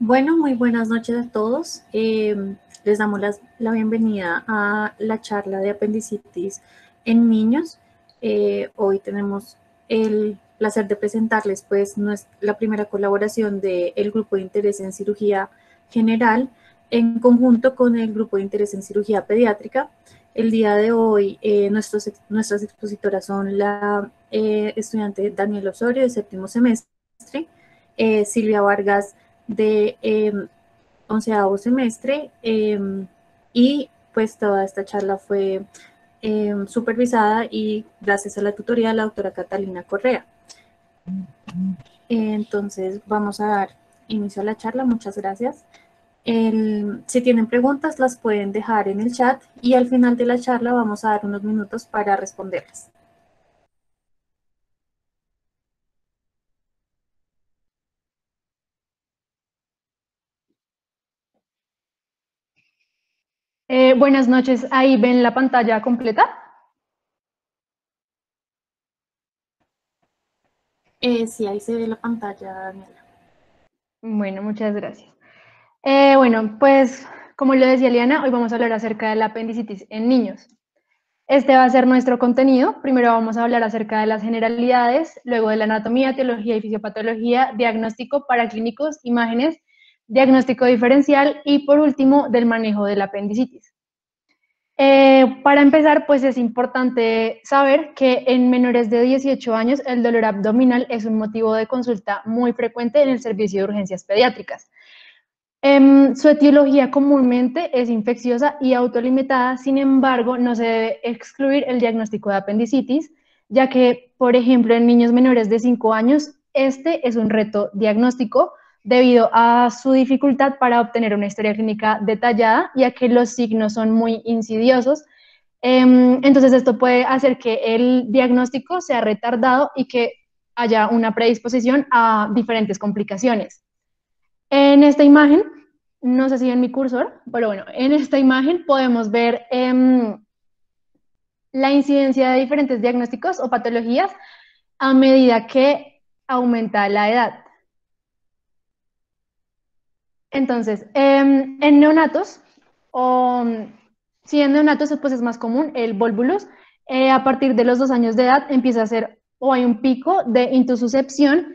Bueno, muy buenas noches a todos. Les damos la bienvenida a la charla de apendicitis en niños. Hoy tenemos el placer de presentarles pues la primera colaboración del Grupo de Interés en Cirugía General en conjunto con el Grupo de Interés en Cirugía Pediátrica. El día de hoy nuestras expositoras son la estudiante Daniel Osorio de séptimo semestre, Silvia Vargas de 11º semestre, y pues toda esta charla fue supervisada y gracias a la tutoría de la doctora Catalina Correa. Entonces vamos a dar inicio a la charla. Muchas gracias. Si tienen preguntas las pueden dejar en el chat y al final de la charla vamos a dar unos minutos para responderlas. Buenas noches, ahí ven la pantalla completa. Sí, ahí se ve la pantalla, Daniela. Bueno, muchas gracias. Bueno, pues como lo decía Liana, hoy vamos a hablar acerca de la apendicitis en niños. Este va a ser nuestro contenido. Primero vamos a hablar acerca de las generalidades, luego de la anatomía, etiología y fisiopatología, diagnóstico para clínicos, imágenes, diagnóstico diferencial y por último del manejo de la apendicitis. Para empezar, pues es importante saber que en menores de 18 años el dolor abdominal es un motivo de consulta muy frecuente en el servicio de urgencias pediátricas. Su etiología comúnmente es infecciosa y autolimitada, sin embargo, no se debe excluir el diagnóstico de apendicitis, ya que, por ejemplo, en niños menores de 5 años, este es un reto diagnóstico debido a su dificultad para obtener una historia clínica detallada, ya que los signos son muy insidiosos. Entonces, esto puede hacer que el diagnóstico sea retardado y que haya una predisposición a diferentes complicaciones. En esta imagen, no sé si en mi cursor, pero bueno, en esta imagen podemos ver la incidencia de diferentes diagnósticos o patologías a medida que aumenta la edad. Entonces, en neonatos, o si en neonatos pues es más común el volvulus, a partir de los 2 años de edad empieza a ser o hay un pico de intususcepción.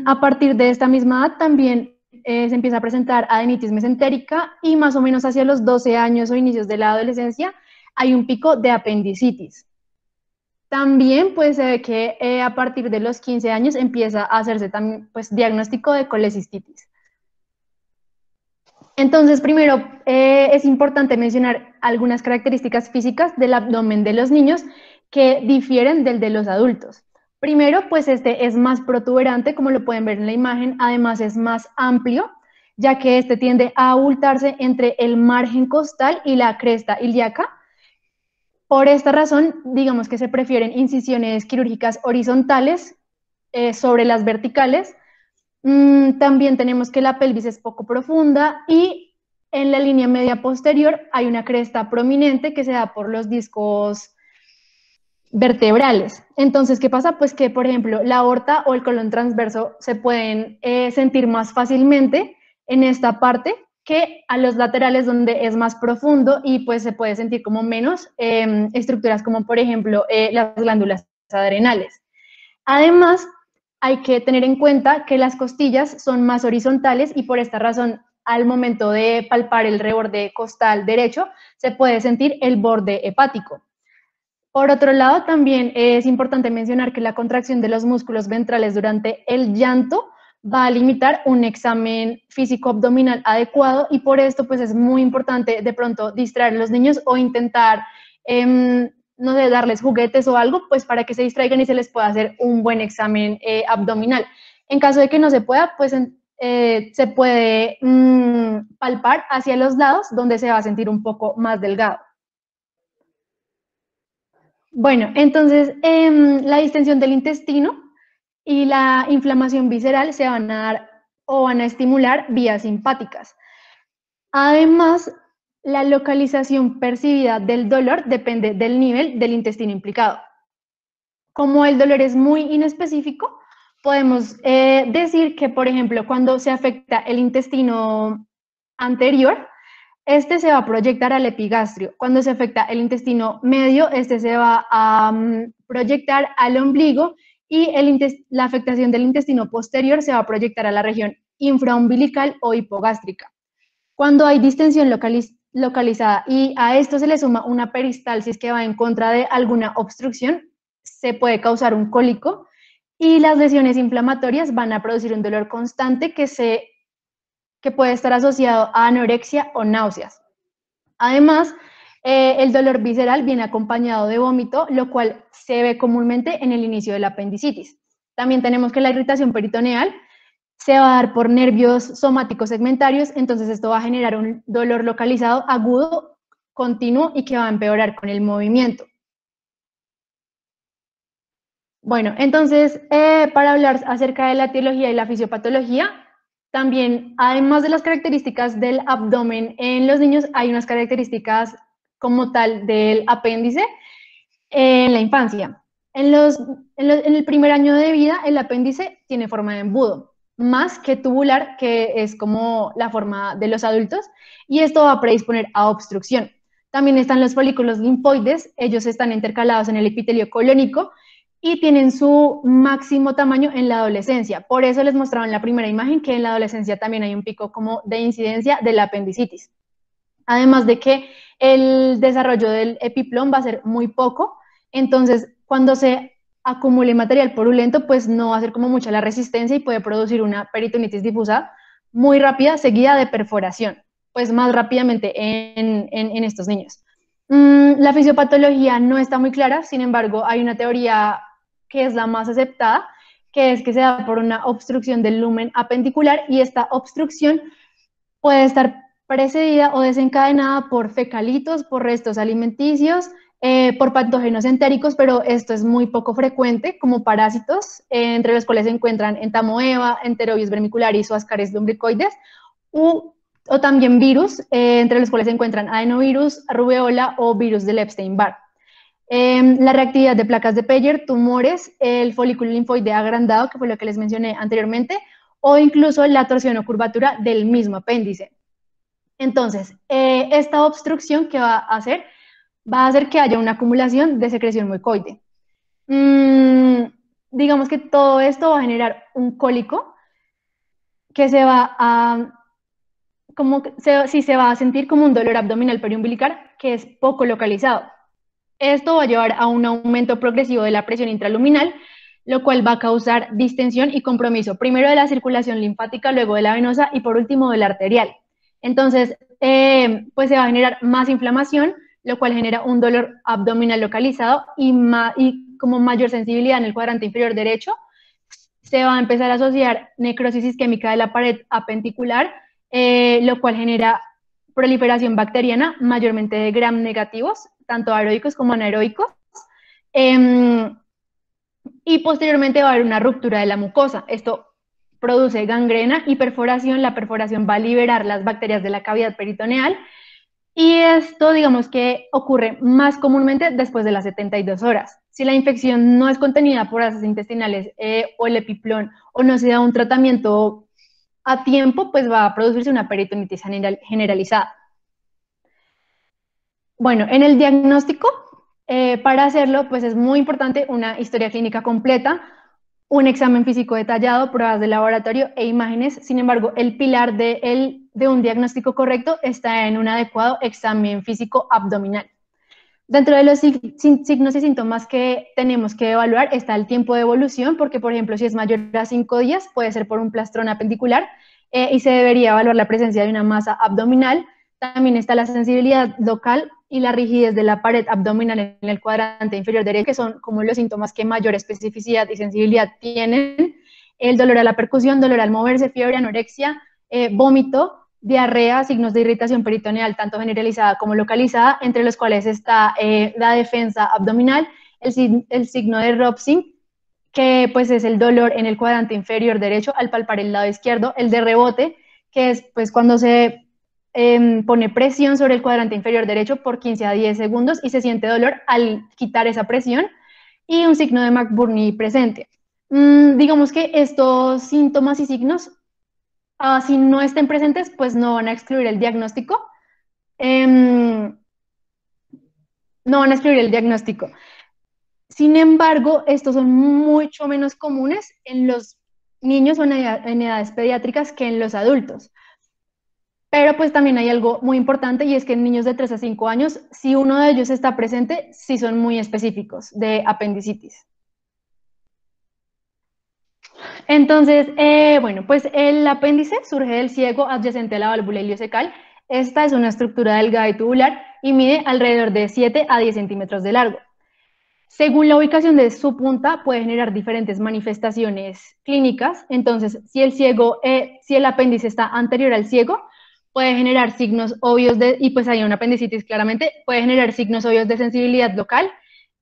A partir de esta misma edad también se empieza a presentar adenitis mesentérica y más o menos hacia los 12 años o inicios de la adolescencia hay un pico de apendicitis. También pues se ve que a partir de los 15 años empieza a hacerse también pues diagnóstico de colecistitis. Entonces, primero, es importante mencionar algunas características físicas del abdomen de los niños que difieren del de los adultos. Primero, pues este es más protuberante, como lo pueden ver en la imagen, además es más amplio, ya que este tiende a abultarse entre el margen costal y la cresta ilíaca. Por esta razón, digamos que se prefieren incisiones quirúrgicas horizontales sobre las verticales. También tenemos que la pelvis es poco profunda y en la línea media posterior hay una cresta prominente que se da por los discos vertebrales. Entonces, ¿qué pasa? Pues que, por ejemplo, la aorta o el colon transverso se pueden sentir más fácilmente en esta parte que a los laterales donde es más profundo y pues se puede sentir como menos estructuras como, por ejemplo, las glándulas adrenales. Además, hay que tener en cuenta que las costillas son más horizontales y por esta razón, al momento de palpar el reborde costal derecho, se puede sentir el borde hepático. Por otro lado, también es importante mencionar que la contracción de los músculos ventrales durante el llanto va a limitar un examen físico abdominal adecuado y por esto pues es muy importante de pronto distraer a los niños o intentar no sé, darles juguetes o algo, pues para que se distraigan y se les pueda hacer un buen examen abdominal. En caso de que no se pueda, pues se puede palpar hacia los lados donde se va a sentir un poco más delgado. Bueno, entonces la distensión del intestino y la inflamación visceral se van a dar o van a estimular vías simpáticas. Además, la localización percibida del dolor depende del nivel del intestino implicado. Como el dolor es muy inespecífico, podemos decir que, por ejemplo, cuando se afecta el intestino anterior, este se va a proyectar al epigastrio. Cuando se afecta el intestino medio, este se va a proyectar al ombligo y la afectación del intestino posterior se va a proyectar a la región infraumbilical o hipogástrica. Cuando hay distensión localizada y a esto se le suma una peristalsis que va en contra de alguna obstrucción, se puede causar un cólico y las lesiones inflamatorias van a producir un dolor constante que puede estar asociado a anorexia o náuseas. Además, el dolor visceral viene acompañado de vómito, lo cual se ve comúnmente en el inicio de la apendicitis. También tenemos que la irritación peritoneal se va a dar por nervios somáticos segmentarios, entonces esto va a generar un dolor localizado agudo, continuo y que va a empeorar con el movimiento. Bueno, entonces, para hablar acerca de la etiología y la fisiopatología, también, además de las características del abdomen en los niños, hay unas características como tal del apéndice en la infancia. En el primer año de vida, el apéndice tiene forma de embudo, más que tubular, que es como la forma de los adultos, y esto va a predisponer a obstrucción. También están los folículos linfoides, ellos están intercalados en el epitelio colónico y tienen su máximo tamaño en la adolescencia. Por eso les mostraba en la primera imagen que en la adolescencia también hay un pico como de incidencia de la apendicitis. Además de que el desarrollo del epiplón va a ser muy poco, entonces cuando se acumule material purulento, pues no va a ser como mucha la resistencia y puede producir una peritonitis difusa muy rápida, seguida de perforación, pues más rápidamente en estos niños. La fisiopatología no está muy clara, sin embargo, hay una teoría que es la más aceptada, que es que se da por una obstrucción del lumen apendicular y esta obstrucción puede estar precedida o desencadenada por fecalitos, por restos alimenticios, por patógenos entéricos, pero esto es muy poco frecuente, como parásitos, entre los cuales se encuentran entamoeba, enterobius vermicularis o ascaris lumbricoides, o también virus, entre los cuales se encuentran adenovirus, rubeola o virus del Epstein-Barr. La reactividad de placas de Peyer, tumores, el folículo linfoide agrandado, que fue lo que les mencioné anteriormente, o incluso la torsión o curvatura del mismo apéndice. Entonces, esta obstrucción que va a hacer que haya una acumulación de secreción mucoide. Digamos que todo esto va a generar un cólico que se va a se va a sentir como un dolor abdominal periumbilical que es poco localizado. Esto va a llevar a un aumento progresivo de la presión intraluminal, lo cual va a causar distensión y compromiso, primero de la circulación linfática, luego de la venosa y por último de la arterial. Entonces, pues se va a generar más inflamación, lo cual genera un dolor abdominal localizado y como mayor sensibilidad en el cuadrante inferior derecho. Se va a empezar a asociar necrosis isquémica de la pared apendicular, lo cual genera proliferación bacteriana, mayormente de gram negativos, tanto aeróbicos como anaeróbicos. Y posteriormente va a haber una ruptura de la mucosa. Esto produce gangrena y perforación. La perforación va a liberar las bacterias de la cavidad peritoneal. Y esto, digamos que ocurre más comúnmente después de las 72 horas. Si la infección no es contenida por heces intestinales o el epiplón o no se da un tratamiento a tiempo, pues va a producirse una peritonitis generalizada. Bueno, en el diagnóstico, para hacerlo, pues es muy importante una historia clínica completa, un examen físico detallado, pruebas de laboratorio e imágenes. Sin embargo, el pilar de un diagnóstico correcto está en un adecuado examen físico abdominal. Dentro de los signos y síntomas que tenemos que evaluar está el tiempo de evolución, porque, por ejemplo, si es mayor a 5 días, puede ser por un plastrón apendicular y se debería evaluar la presencia de una masa abdominal. También está la sensibilidad local y la rigidez de la pared abdominal en el cuadrante inferior derecho, que son como los síntomas que mayor especificidad y sensibilidad tienen. El dolor a la percusión, dolor al moverse, fiebre, anorexia, vómito, diarrea, signos de irritación peritoneal, tanto generalizada como localizada, entre los cuales está la defensa abdominal, el signo de Robson, que pues es el dolor en el cuadrante inferior derecho al palpar el lado izquierdo, el de rebote, que es pues cuando se pone presión sobre el cuadrante inferior derecho por 15 a 10 segundos y se siente dolor al quitar esa presión, y un signo de McBurney presente. Digamos que estos síntomas y signos, si no estén presentes, pues no van a excluir el diagnóstico. No van a excluir el diagnóstico. Sin embargo, estos son mucho menos comunes en los niños o en edades pediátricas que en los adultos. Pero pues también hay algo muy importante y es que en niños de 3 a 5 años, si uno de ellos está presente, sí son muy específicos de apendicitis. Entonces, bueno, pues el apéndice surge del ciego adyacente a la válvula iliocecal. Esta es una estructura delgada y tubular y mide alrededor de 7 a 10 centímetros de largo. Según la ubicación de su punta, puede generar diferentes manifestaciones clínicas. Entonces, si el apéndice está anterior al ciego, puede generar signos obvios y pues hay una apendicitis claramente, puede generar signos obvios de sensibilidad local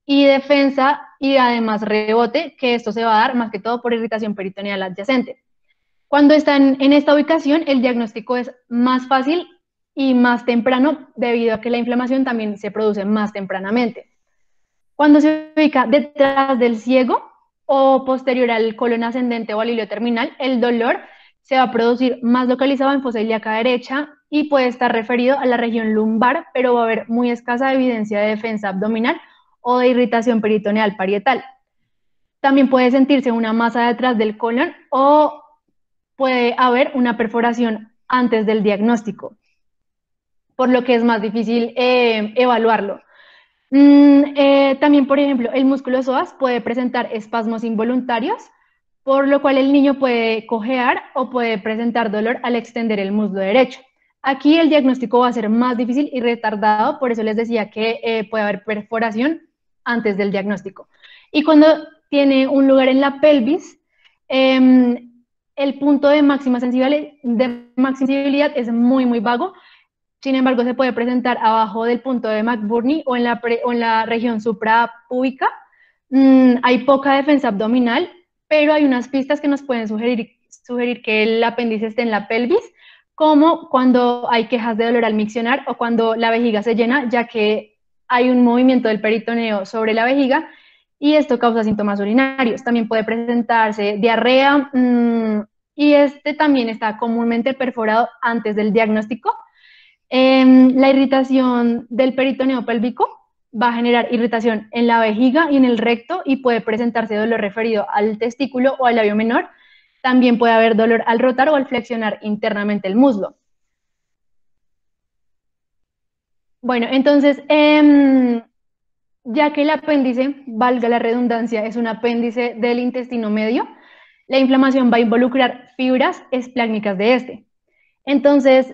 y defensa y además rebote, que esto se va a dar más que todo por irritación peritoneal adyacente. Cuando están en esta ubicación, el diagnóstico es más fácil y más temprano debido a que la inflamación también se produce más tempranamente. Cuando se ubica detrás del ciego o posterior al colon ascendente o al hilio terminal, el dolor se va a producir más localizado en fosa ilíaca derecha y puede estar referido a la región lumbar, pero va a haber muy escasa evidencia de defensa abdominal o de irritación peritoneal parietal. También puede sentirse una masa detrás del colon o puede haber una perforación antes del diagnóstico, por lo que es más difícil evaluarlo. También, por ejemplo, el músculo psoas puede presentar espasmos involuntarios, por lo cual el niño puede cojear o puede presentar dolor al extender el muslo derecho. Aquí el diagnóstico va a ser más difícil y retardado, por eso les decía que puede haber perforación antes del diagnóstico. Y cuando tiene un lugar en la pelvis, el punto de máxima sensibilidad es muy, muy vago. Sin embargo, se puede presentar abajo del punto de McBurney o en la región suprapúbica. Hay poca defensa abdominal, pero hay unas pistas que nos pueden sugerir que el apéndice esté en la pelvis, como cuando hay quejas de dolor al miccionar o cuando la vejiga se llena, ya que hay un movimiento del peritoneo sobre la vejiga y esto causa síntomas urinarios. También puede presentarse diarrea y este también está comúnmente perforado antes del diagnóstico. La irritación del peritoneo pélvico va a generar irritación en la vejiga y en el recto y puede presentarse dolor referido al testículo o al labio menor. También puede haber dolor al rotar o al flexionar internamente el muslo. Bueno, entonces, ya que el apéndice, valga la redundancia, es un apéndice del intestino medio, la inflamación va a involucrar fibras esplácnicas de este. Entonces,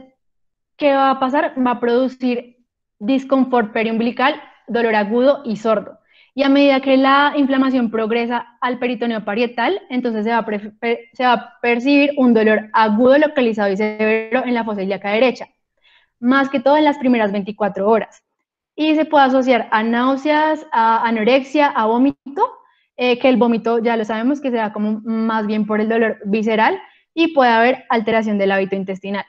¿qué va a pasar? Va a producir disconfort periumbilical, dolor agudo y sordo. Y a medida que la inflamación progresa al peritoneo parietal, entonces se va a percibir un dolor agudo localizado y severo en la fosa ilíaca derecha, más que todo en las primeras 24 horas. Y se puede asociar a náuseas, a anorexia, a vómito, que el vómito ya lo sabemos que se da como más bien por el dolor visceral y puede haber alteración del hábito intestinal.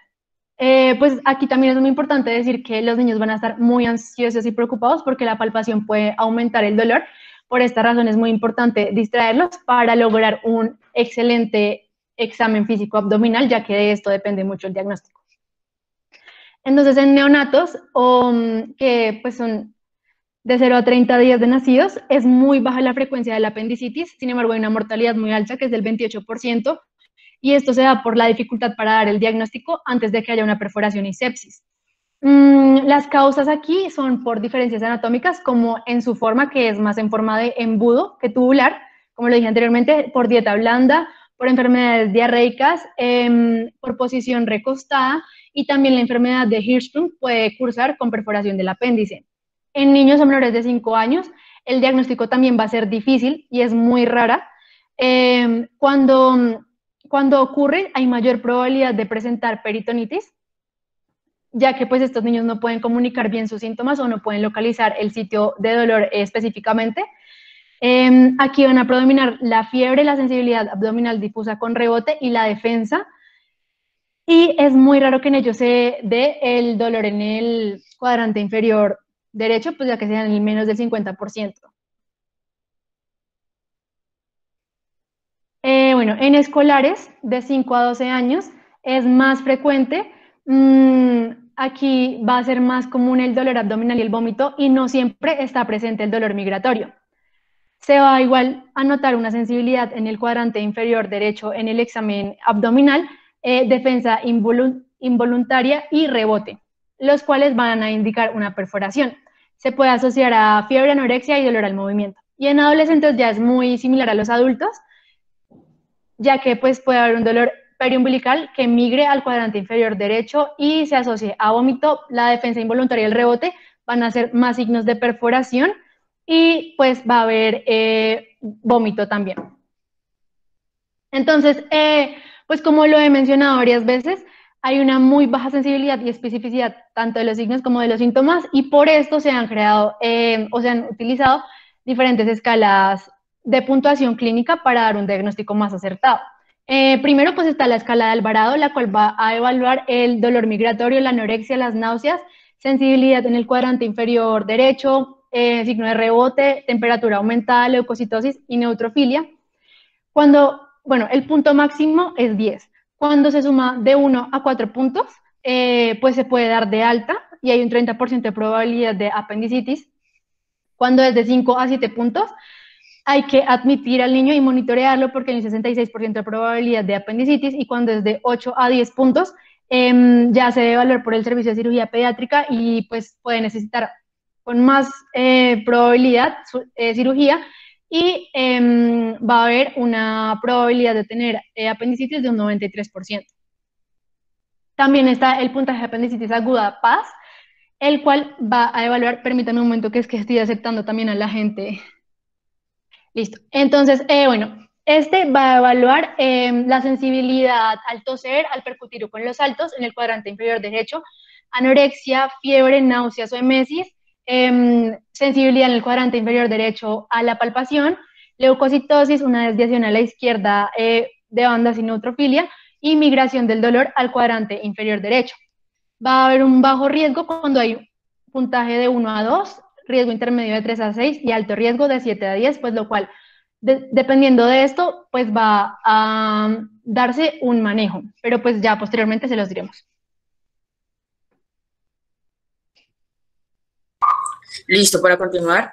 Pues aquí también es muy importante decir que los niños van a estar muy ansiosos y preocupados porque la palpación puede aumentar el dolor. Por esta razón es muy importante distraerlos para lograr un excelente examen físico abdominal, ya que de esto depende mucho el diagnóstico. Entonces, en neonatos, que pues son de 0 a 30 días de nacidos, es muy baja la frecuencia de la apendicitis, sin embargo hay una mortalidad muy alta, que es del 28%, y esto se da por la dificultad para dar el diagnóstico antes de que haya una perforación y sepsis. Las causas aquí son por diferencias anatómicas, como en su forma, que es más en forma de embudo que tubular, como lo dije anteriormente, por dieta blanda, por enfermedades diarreicas, por posición recostada, y también la enfermedad de Hirschsprung puede cursar con perforación del apéndice. En niños o menores de 5 años, el diagnóstico también va a ser difícil y es muy rara. Cuando ocurre, hay mayor probabilidad de presentar peritonitis, ya que pues estos niños no pueden comunicar bien sus síntomas o no pueden localizar el sitio de dolor específicamente. Aquí van a predominar la fiebre, la sensibilidad abdominal difusa con rebote y la defensa. Y es muy raro que en ellos se dé el dolor en el cuadrante inferior derecho, pues ya que sean el menos del 50%. bueno, en escolares de 5 a 12 años es más frecuente. Aquí va a ser más común el dolor abdominal y el vómito y no siempre está presente el dolor migratorio. Se va igual a notar una sensibilidad en el cuadrante inferior derecho en el examen abdominal, defensa involuntaria y rebote, los cuales van a indicar una perforación. Se puede asociar a fiebre, anorexia y dolor al movimiento. Y en adolescentes ya es muy similar a los adultos, ya que pues puede haber un dolor periumbilical que migre al cuadrante inferior derecho y se asocie a vómito. La defensa involuntaria y el rebote van a ser más signos de perforación y pues va a haber vómito también. Entonces, pues como lo he mencionado varias veces, hay una muy baja sensibilidad y especificidad tanto de los signos como de los síntomas y por esto se han creado o se han utilizado diferentes escalas de puntuación clínica para dar un diagnóstico más acertado. Primero pues está la escala de Alvarado, la cual va a evaluar el dolor migratorio, la anorexia, las náuseas, sensibilidad en el cuadrante inferior derecho, signo de rebote, temperatura aumentada, leucocitosis y neutrofilia. Cuando, bueno, el punto máximo es 10. Cuando se suma de 1 a 4 puntos, pues se puede dar de alta y hay un 30% de probabilidad de apendicitis. Cuando es de 5 a 7 puntos, hay que admitir al niño y monitorearlo porque hay un 66% de probabilidad de apendicitis y cuando es de 8 a 10 puntos, ya se debe evaluar por el servicio de cirugía pediátrica y pues puede necesitar con más probabilidad cirugía y va a haber una probabilidad de tener apendicitis de un 93%. También está el puntaje de apendicitis aguda PAS, el cual va a evaluar, permítanme un momento que es que estoy aceptando también a la gente. Listo. Entonces, bueno, este va a evaluar la sensibilidad al toser, al percutir con los saltos en el cuadrante inferior derecho, anorexia, fiebre, náuseas o emesis, sensibilidad en el cuadrante inferior derecho a la palpación, leucocitosis, una desviación a la izquierda de banda sin neutrofilia y migración del dolor al cuadrante inferior derecho. Va a haber un bajo riesgo cuando hay puntaje de 1 a 2, riesgo intermedio de 3 a 6 y alto riesgo de 7 a 10, pues lo cual, dependiendo de esto, pues va a darse un manejo, pero pues ya posteriormente se los diremos. Listo, para continuar,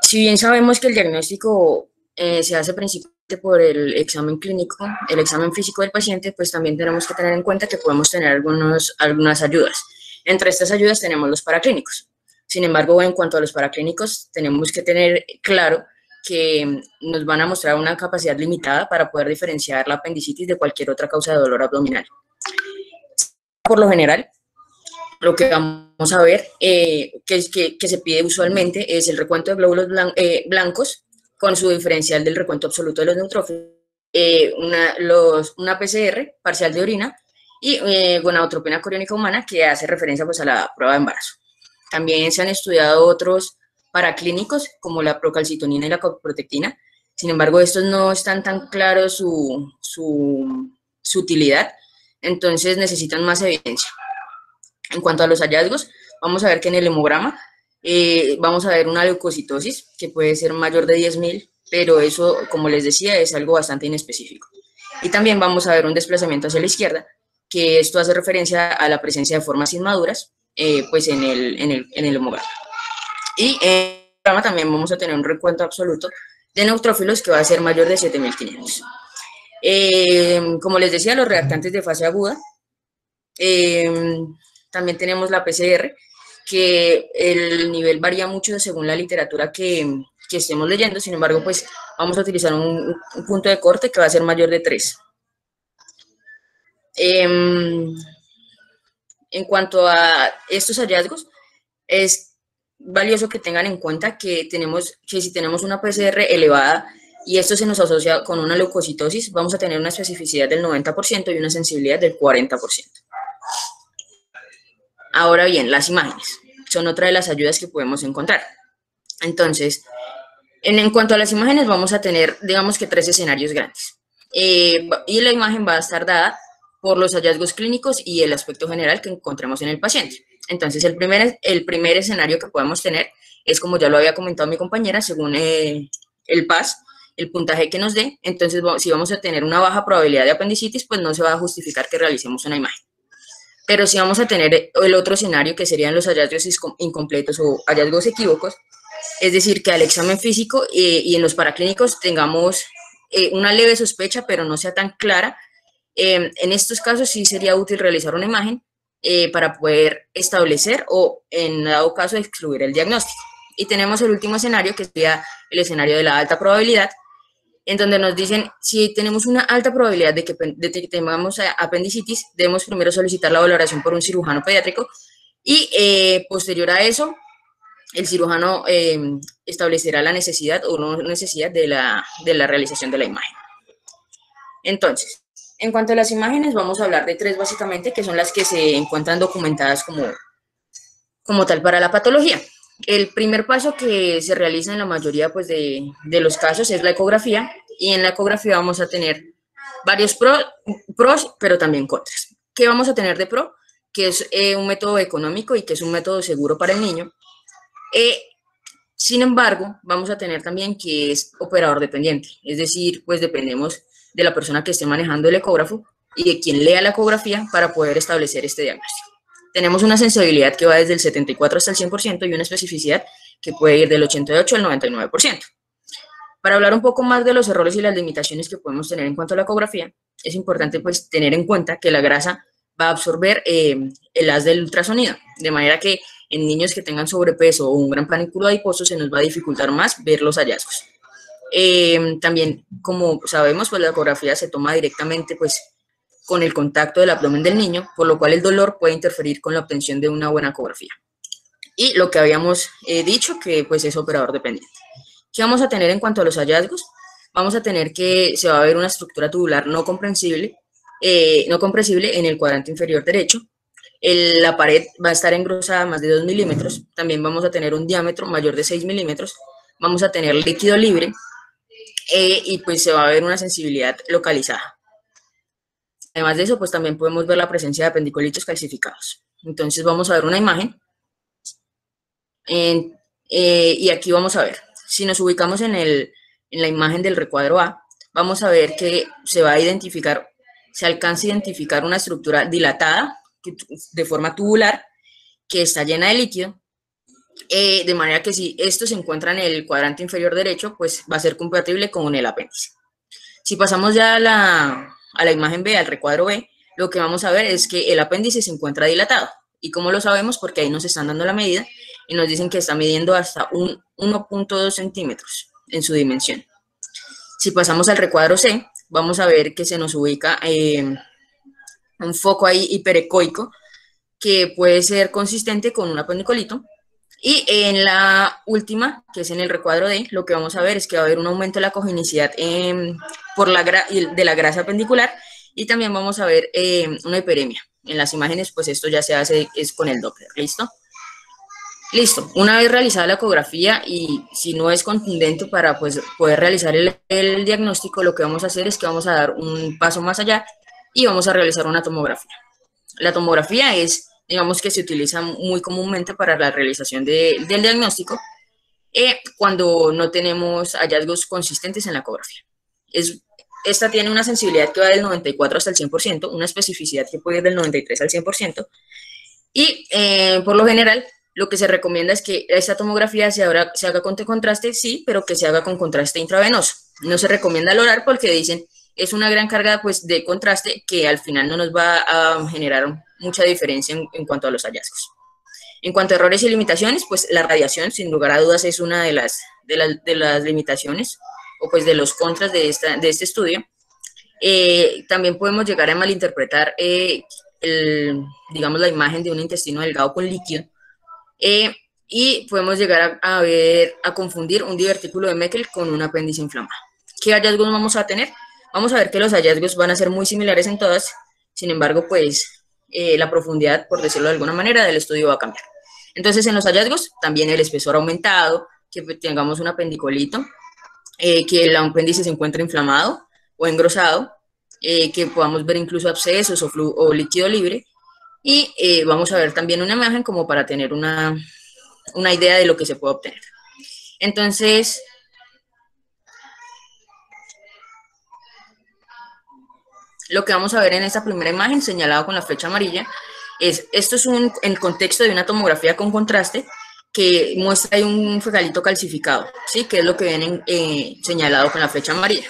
si bien sabemos que el diagnóstico se hace principalmente por el examen clínico, el examen físico del paciente, pues también tenemos que tener en cuenta que podemos tener algunas ayudas. Entre estas ayudas tenemos los paraclínicos. Sin embargo, en cuanto a los paraclínicos, tenemos que tener claro que nos van a mostrar una capacidad limitada para poder diferenciar la apendicitis de cualquier otra causa de dolor abdominal. Por lo general, lo que vamos a ver que se pide usualmente es el recuento de glóbulos blancos con su diferencial del recuento absoluto de los neutrófilos, una PCR parcial de orina y gonadotropina coriónica humana que hace referencia pues, a la prueba de embarazo. También se han estudiado otros paraclínicos como la procalcitonina y la coprotectina. Sin embargo, estos no están tan claros su utilidad, entonces necesitan más evidencia. En cuanto a los hallazgos, vamos a ver que en el hemograma vamos a ver una leucocitosis que puede ser mayor de 10.000, pero eso, como les decía, es algo bastante inespecífico. Y también vamos a ver un desplazamiento hacia la izquierda, que esto hace referencia a la presencia de formas inmaduras pues en el hemograma. Y en el hemograma también vamos a tener un recuento absoluto de neutrófilos que va a ser mayor de 7.500. Como les decía, los reactantes de fase aguda, también tenemos la PCR, que el nivel varía mucho según la literatura que estemos leyendo, sin embargo, pues vamos a utilizar un punto de corte que va a ser mayor de 3. En cuanto a estos hallazgos, es valioso que tengan en cuenta que si tenemos una PCR elevada y esto se nos asocia con una leucocitosis, vamos a tener una especificidad del 90% y una sensibilidad del 40%. Ahora bien, las imágenes son otra de las ayudas que podemos encontrar. Entonces, en cuanto a las imágenes, vamos a tener, digamos que 3 escenarios grandes. Y la imagen va a estar dada por los hallazgos clínicos y el aspecto general que encontremos en el paciente. Entonces, el primer escenario que podemos tener es, como ya lo había comentado mi compañera, según el PAS, el puntaje que nos dé. Entonces, si vamos a tener una baja probabilidad de apendicitis, pues no se va a justificar que realicemos una imagen. Pero si vamos a tener el otro escenario, que serían los hallazgos incompletos o hallazgos equívocos, es decir, que al examen físico y en los paraclínicos tengamos una leve sospecha, pero no sea tan clara, en estos casos sí sería útil realizar una imagen para poder establecer o, en dado caso, excluir el diagnóstico. Y tenemos el último escenario, que sería el escenario de la alta probabilidad, en donde nos dicen, si tenemos una alta probabilidad de que tengamos apendicitis, debemos primero solicitar la valoración por un cirujano pediátrico y posterior a eso, el cirujano establecerá la necesidad o no necesidad de la realización de la imagen. Entonces, en cuanto a las imágenes, vamos a hablar de 3 básicamente, que son las que se encuentran documentadas como tal para la patología. El primer paso que se realiza en la mayoría pues, de los casos es la ecografía, y en la ecografía vamos a tener varios pros, pero también contras. ¿Qué vamos a tener de pro? Que es un método económico y que es un método seguro para el niño. Sin embargo, vamos a tener también que es operador dependiente, es decir, pues dependemos de la persona que esté manejando el ecógrafo y de quien lea la ecografía para poder establecer este diagnóstico. Tenemos una sensibilidad que va desde el 74 hasta el 100% y una especificidad que puede ir del 88 al 99%. Para hablar un poco más de los errores y las limitaciones que podemos tener en cuanto a la ecografía, es importante pues tener en cuenta que la grasa va a absorber el haz del ultrasonido, de manera que en niños que tengan sobrepeso o un gran panículo adiposo se nos va a dificultar más ver los hallazgos. También, como sabemos, pues la ecografía se toma directamente pues con el contacto del abdomen del niño, por lo cual el dolor puede interferir con la obtención de una buena ecografía. Y lo que habíamos dicho, que pues es operador dependiente. ¿Qué vamos a tener en cuanto a los hallazgos? Vamos a tener que se va a ver una estructura tubular no comprensible en el cuadrante inferior derecho. La pared va a estar engrosada más de 2 milímetros. También vamos a tener un diámetro mayor de 6 milímetros. Vamos a tener líquido libre y pues se va a ver una sensibilidad localizada. Además de eso, pues también podemos ver la presencia de apendicolitos calcificados. Entonces vamos a ver una imagen. Y aquí vamos a ver, si nos ubicamos en la imagen del recuadro A, vamos a ver que se alcanza a identificar una estructura dilatada de forma tubular que está llena de líquido, de manera que si esto se encuentra en el cuadrante inferior derecho, pues va a ser compatible con el apéndice. Si pasamos ya a la imagen B, al recuadro B, lo que vamos a ver es que el apéndice se encuentra dilatado. ¿Y cómo lo sabemos? Porque ahí nos están dando la medida y nos dicen que está midiendo hasta un 1.2 centímetros en su dimensión. Si pasamos al recuadro C, vamos a ver que se nos ubica un foco ahí hiperecoico que puede ser consistente con un apendicolito. Y en la última, que es en el recuadro D, lo que vamos a ver es que va a haber un aumento de la congenicidad de la grasa apendicular, y también vamos a ver una hiperemia. En las imágenes, pues esto ya se hace es con el Doppler, ¿listo? Listo, una vez realizada la ecografía y si no es contundente para pues, poder realizar el diagnóstico, lo que vamos a hacer es que vamos a dar un paso más allá y vamos a realizar una tomografía. La tomografía es, digamos que se utiliza muy comúnmente para la realización del diagnóstico cuando no tenemos hallazgos consistentes en la ecografía. Esta tiene una sensibilidad que va del 94 hasta el 100%, una especificidad que puede ir del 93 al 100%, y por lo general lo que se recomienda es que esta tomografía se haga con contraste, sí, pero que se haga con contraste intravenoso. No se recomienda al oral porque dicen es una gran carga pues, de contraste que al final no nos va a generar mucha diferencia en cuanto a los hallazgos. En cuanto a errores y limitaciones, pues la radiación, sin lugar a dudas, es una de las limitaciones o pues de los contras de este estudio. También podemos llegar a malinterpretar, digamos, la imagen de un intestino delgado con líquido y podemos llegar a confundir un divertículo de Meckel con un apéndice inflamado. ¿Qué hallazgos vamos a tener? Vamos a ver que los hallazgos van a ser muy similares en todas, sin embargo, pues la profundidad, por decirlo de alguna manera, del estudio va a cambiar. Entonces, en los hallazgos, también el espesor aumentado, que tengamos un apendicolito, que el apéndice se encuentre inflamado o engrosado, que podamos ver incluso abscesos o líquido libre, y vamos a ver también una imagen como para tener una idea de lo que se puede obtener. Entonces, lo que vamos a ver en esta primera imagen, señalado con la flecha amarilla, esto es el contexto de una tomografía con contraste que muestra ahí un fecalito calcificado, ¿sí? Que es lo que ven señalado con la flecha amarilla.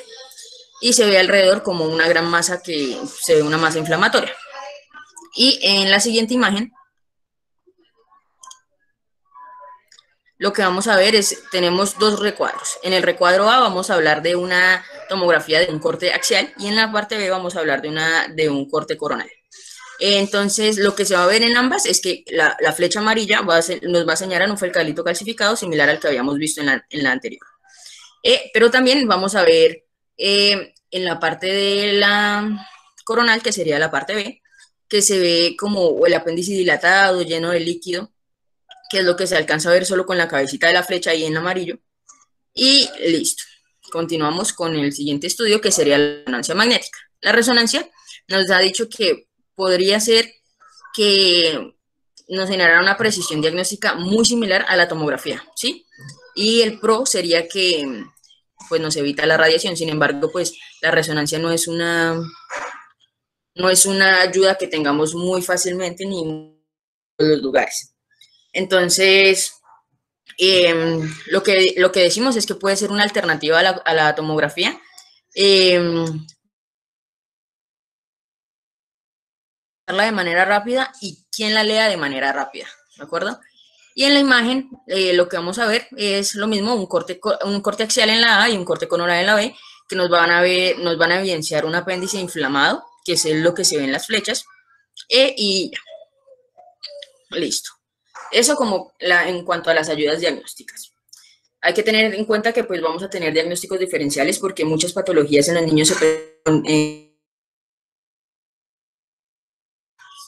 Y se ve alrededor como una gran masa se ve una masa inflamatoria. Y en la siguiente imagen, lo que vamos a ver tenemos dos recuadros. En el recuadro A vamos a hablar de una tomografía de un corte axial y en la parte B vamos a hablar de un corte coronal. Entonces, lo que se va a ver en ambas es que la flecha amarilla nos va a señalar un fecalito calcificado similar al que habíamos visto en la anterior. Pero también vamos a ver en la parte de la coronal, que sería la parte B, que se ve como el apéndice dilatado, lleno de líquido, que es lo que se alcanza a ver solo con la cabecita de la flecha ahí en amarillo. Y listo. Continuamos con el siguiente estudio, que sería la resonancia magnética. La resonancia nos ha dicho que podría ser que nos generara una precisión diagnóstica muy similar a la tomografía, ¿sí? Y el pro sería que pues nos evita la radiación. Sin embargo, pues la resonancia no es una ayuda que tengamos muy fácilmente ni en los lugares. Entonces, lo que decimos es que puede ser una alternativa a la tomografía. De manera rápida y quién la lea de manera rápida, ¿de acuerdo? Y en la imagen lo que vamos a ver es lo mismo, un corte axial en la A y un corte coronal en la B, que nos van a evidenciar un apéndice inflamado, que es lo que se ve en las flechas, y listo. Eso como en cuanto a las ayudas diagnósticas. Hay que tener en cuenta que pues vamos a tener diagnósticos diferenciales porque muchas patologías en los niños se presentan.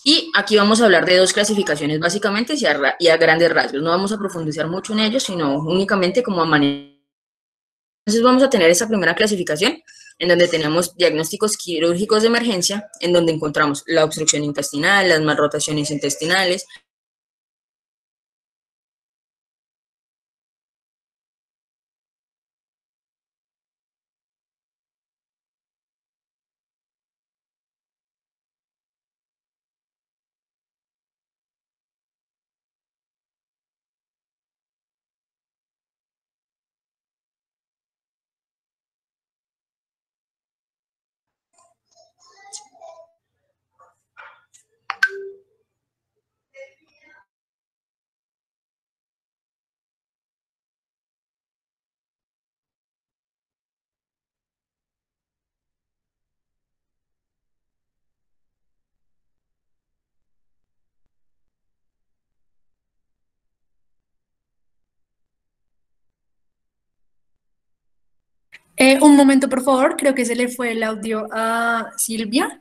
Y aquí vamos a hablar de dos clasificaciones básicamente y a grandes rasgos. No vamos a profundizar mucho en ellos, sino únicamente como a manera. Entonces vamos a tener esta primera clasificación en donde tenemos diagnósticos quirúrgicos de emergencia, en donde encontramos la obstrucción intestinal, las malrotaciones intestinales, Un momento, por favor, creo que se le fue el audio a Silvia.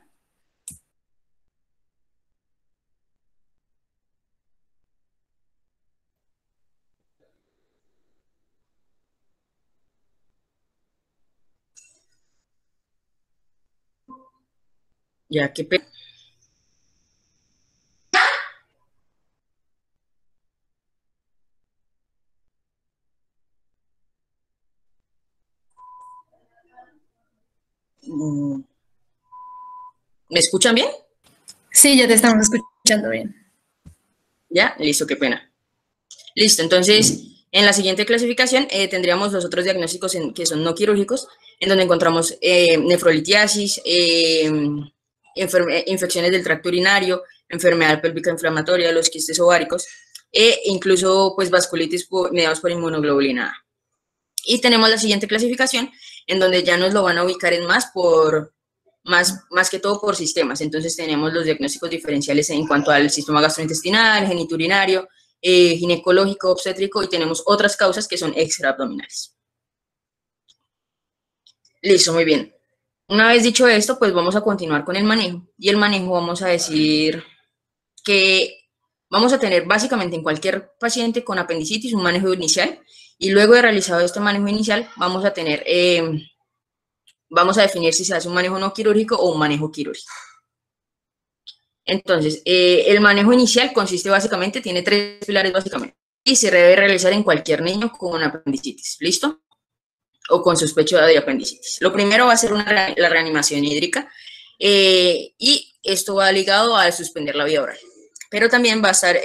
ya que ¿me escuchan bien? Sí, ya te estamos escuchando bien. Ya, listo, qué pena. Listo, entonces, en la siguiente clasificación tendríamos los otros diagnósticos que son no quirúrgicos, en donde encontramos nefrolitiasis, infecciones del tracto urinario, enfermedad pélvica inflamatoria, los quistes ováricos, e incluso pues vasculitis mediados por inmunoglobulina A. Y tenemos la siguiente clasificación, en donde ya nos lo van a ubicar en más que todo por sistemas. Entonces tenemos los diagnósticos diferenciales en cuanto al sistema gastrointestinal, geniturinario, ginecológico, obstétrico, y tenemos otras causas que son extraabdominales. Listo, muy bien. Una vez dicho esto, pues vamos a continuar con el manejo. Y el manejo vamos a decir que vamos a tener básicamente en cualquier paciente con apendicitis un manejo inicial, y luego de realizado este manejo inicial vamos a tener, vamos a definir si se hace un manejo no quirúrgico o un manejo quirúrgico. Entonces, el manejo inicial consiste básicamente, tiene tres pilares básicamente, y se debe realizar en cualquier niño con apendicitis, ¿listo? O con sospecha de apendicitis. Lo primero va a ser la reanimación hídrica, y esto va ligado a suspender la vía oral. Pero también va a estar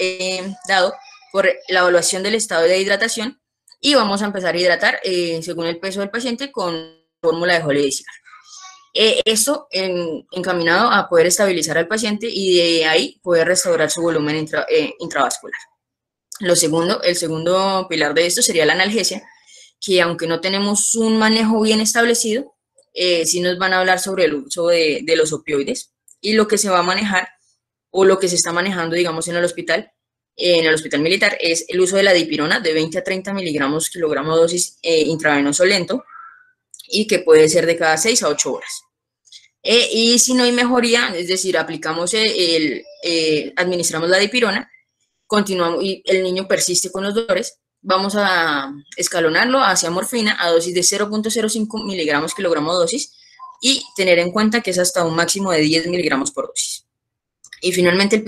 dado por la evaluación del estado de hidratación y vamos a empezar a hidratar según el peso del paciente con fórmula de Holle de Sigar. Esto encaminado a poder estabilizar al paciente y de ahí poder restaurar su volumen intravascular. El segundo pilar de esto sería la analgesia, que aunque no tenemos un manejo bien establecido, sí nos van a hablar sobre el uso de los opioides y lo que se va a manejar o lo que se está manejando, digamos, en el hospital militar es el uso de la dipirona de 20 a 30 miligramos kilogramo dosis intravenoso lento y que puede ser de cada 6 a 8 horas. Y si no hay mejoría, es decir, administramos la dipirona, continuamos y el niño persiste con los dolores, vamos a escalonarlo hacia morfina a dosis de 0.05 miligramos kilogramo dosis y tener en cuenta que es hasta un máximo de 10 miligramos por dosis. Y finalmente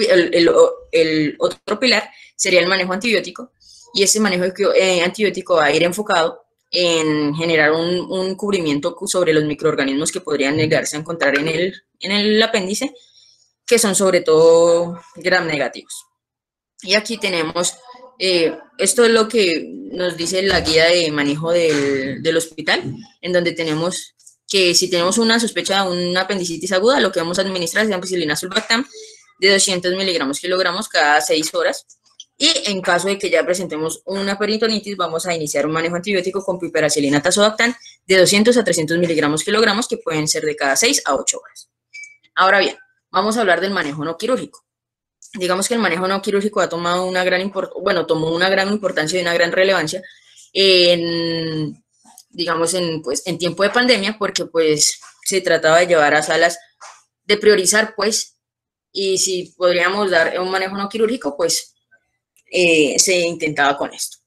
el otro pilar sería el manejo antibiótico, y ese manejo antibiótico va a ir enfocado en generar un cubrimiento sobre los microorganismos que podrían negarse a encontrar en el apéndice, que son sobre todo gram negativos. Y aquí tenemos, esto es lo que nos dice la guía de manejo del hospital, en donde tenemos que si tenemos una sospecha de una apendicitis aguda, lo que vamos a administrar es ampicilina sulbactam de 200 miligramos kilogramos cada 6 horas. Y en caso de que ya presentemos una peritonitis, vamos a iniciar un manejo antibiótico con piperacilina tazobactam de 200 a 300 miligramos kilogramos, que pueden ser de cada 6 a 8 horas. Ahora bien, vamos a hablar del manejo no quirúrgico. Digamos que el manejo no quirúrgico tomó una gran importancia y una gran relevancia en tiempo de pandemia, porque pues se trataba de llevar a salas, de priorizar pues, y si podríamos dar un manejo no quirúrgico, pues se intentaba con esto.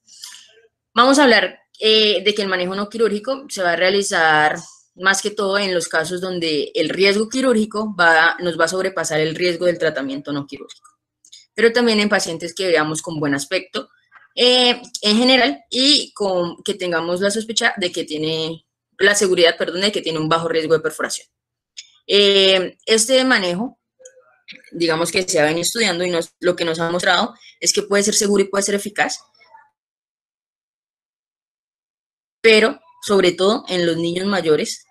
Vamos a hablar de que el manejo no quirúrgico se va a realizar más que todo en los casos donde el riesgo quirúrgico nos va a sobrepasar el riesgo del tratamiento no quirúrgico, pero también en pacientes que veamos con buen aspecto en general y que tengamos la sospecha de que tiene de que tiene un bajo riesgo de perforación. Este manejo, digamos que se ha venido estudiando y lo que nos ha mostrado es que puede ser seguro y puede ser eficaz, pero sobre todo en los niños mayores,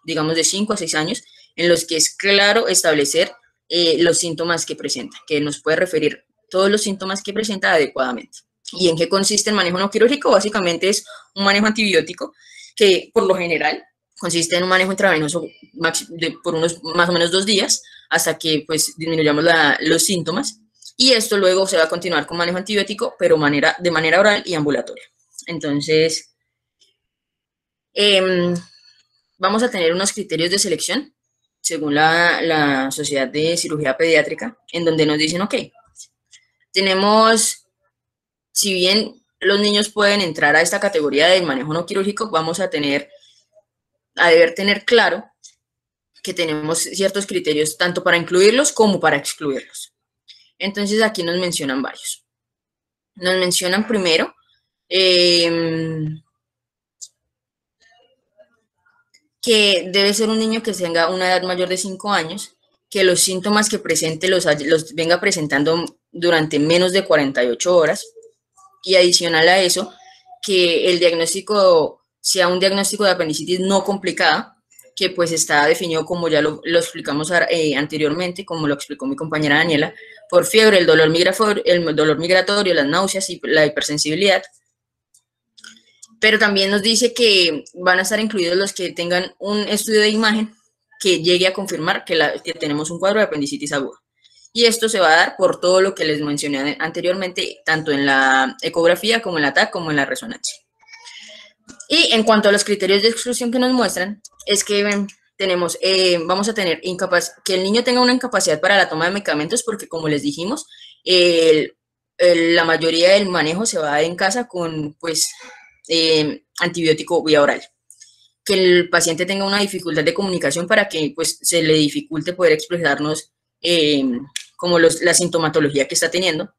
digamos de 5 a 6 años, en los que es claro establecer los síntomas que presenta, que nos puede referir todos los síntomas que presenta adecuadamente. ¿Y en qué consiste el manejo no quirúrgico? Básicamente es un manejo antibiótico que por lo general consiste en un manejo intravenoso por unos más o menos 2 días hasta que pues disminuyamos los síntomas, y esto luego se va a continuar con manejo antibiótico, pero de manera oral y ambulatoria. Entonces, vamos a tener unos criterios de selección según la Sociedad de Cirugía Pediátrica, en donde nos dicen, ok, si bien los niños pueden entrar a esta categoría del manejo no quirúrgico, vamos a deber tener claro que tenemos ciertos criterios tanto para incluirlos como para excluirlos. Entonces aquí nos mencionan varios. Nos mencionan primero que debe ser un niño que tenga una edad mayor de 5 años, que los síntomas que presente los venga presentando durante menos de 48 horas, y adicional a eso, que el diagnóstico sea un diagnóstico de apendicitis no complicada, que pues está definido como ya lo explicamos anteriormente, como lo explicó mi compañera Daniela, por fiebre, el dolor migratorio, las náuseas y la hipersensibilidad. Pero también nos dice que van a estar incluidos los que tengan un estudio de imagen que llegue a confirmar que tenemos un cuadro de apendicitis aguda. Y esto se va a dar por todo lo que les mencioné anteriormente, tanto en la ecografía como en la TAC como en la resonancia. Y en cuanto a los criterios de exclusión que nos muestran, es que vamos a tener que el niño tenga una incapacidad para la toma de medicamentos, porque como les dijimos, la mayoría del manejo se va a dar en casa con antibiótico vía oral. Que el paciente tenga una dificultad de comunicación para que pues, se le dificulte poder expresarnos como la sintomatología que está teniendo.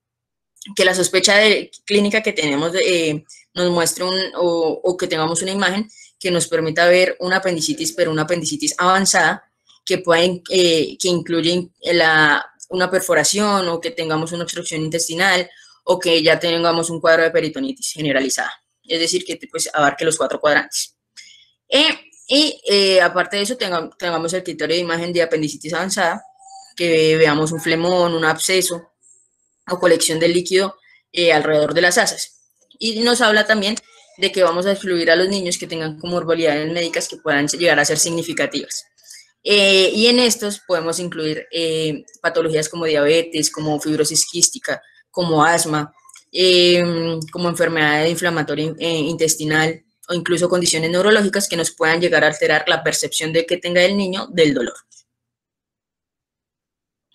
Que la sospecha clínica que tenemos nos muestre o que tengamos una imagen que nos permita ver una apendicitis, pero una apendicitis avanzada, que incluyen una perforación o que tengamos una obstrucción intestinal o que ya tengamos un cuadro de peritonitis generalizada. Es decir, que pues, abarque los 4 cuadrantes. Aparte de eso, tengamos el criterio de imagen de apendicitis avanzada, que veamos un flemón, un absceso o colección de líquido alrededor de las asas. Y nos habla también de que vamos a excluir a los niños que tengan comorbilidades médicas que puedan llegar a ser significativas. Y en estos podemos incluir patologías como diabetes, como fibrosis quística, como asma, como enfermedad inflamatoria intestinal o incluso condiciones neurológicas que nos puedan llegar a alterar la percepción de que tenga el niño del dolor.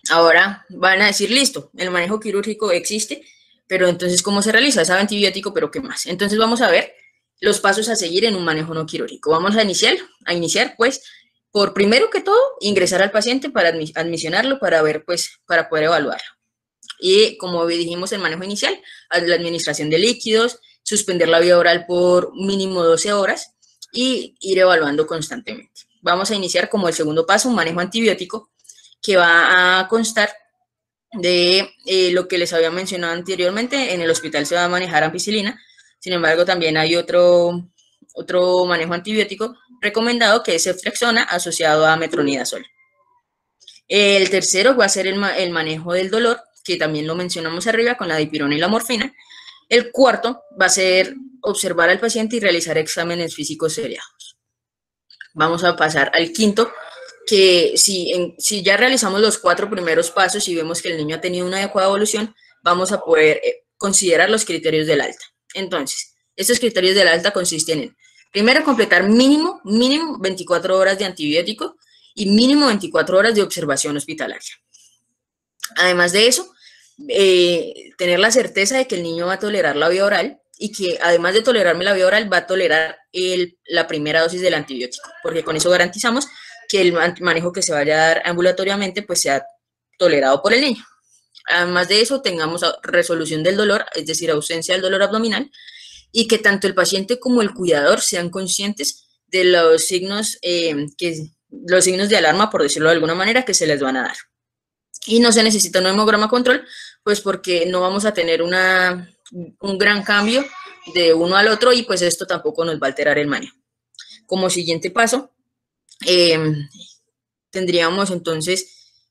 Ahora van a decir, listo, el manejo quirúrgico existe, pero entonces, ¿cómo se realiza? Sabe antibiótico, pero ¿qué más? Entonces vamos a ver los pasos a seguir en un manejo no quirúrgico. Vamos a iniciar pues, por primero que todo, ingresar al paciente para admisionarlo, para ver, pues, para poder evaluarlo. Y como dijimos en manejo inicial, la administración de líquidos, suspender la vía oral por mínimo 12 horas y ir evaluando constantemente. Vamos a iniciar como el segundo paso, un manejo antibiótico que va a constar de lo que les había mencionado anteriormente. En el hospital se va a manejar ampicilina, sin embargo también hay otro manejo antibiótico recomendado que es ceftriaxona asociado a metronidazol. El tercero va a ser el manejo del dolor, que también lo mencionamos arriba con la dipirona y la morfina. El cuarto va a ser observar al paciente y realizar exámenes físicos seriados. Vamos a pasar al quinto, que si ya realizamos los 4 primeros pasos y vemos que el niño ha tenido una adecuada evolución, vamos a poder considerar los criterios del alta. Entonces, estos criterios del alta consisten en, primero, completar mínimo 24 horas de antibiótico y mínimo 24 horas de observación hospitalaria. Además de eso, tener la certeza de que el niño va a tolerar la vía oral y que además de tolerarme la vía oral va a tolerar la primera dosis del antibiótico, porque con eso garantizamos que el manejo que se vaya a dar ambulatoriamente pues sea tolerado por el niño. Además de eso, tengamos resolución del dolor, es decir, ausencia del dolor abdominal, y que tanto el paciente como el cuidador sean conscientes de los signos de alarma, por decirlo de alguna manera, que se les van a dar. Y no se necesita un hemograma control, pues porque no vamos a tener un gran cambio de uno al otro y pues esto tampoco nos va a alterar el manejo. Como siguiente paso, tendríamos entonces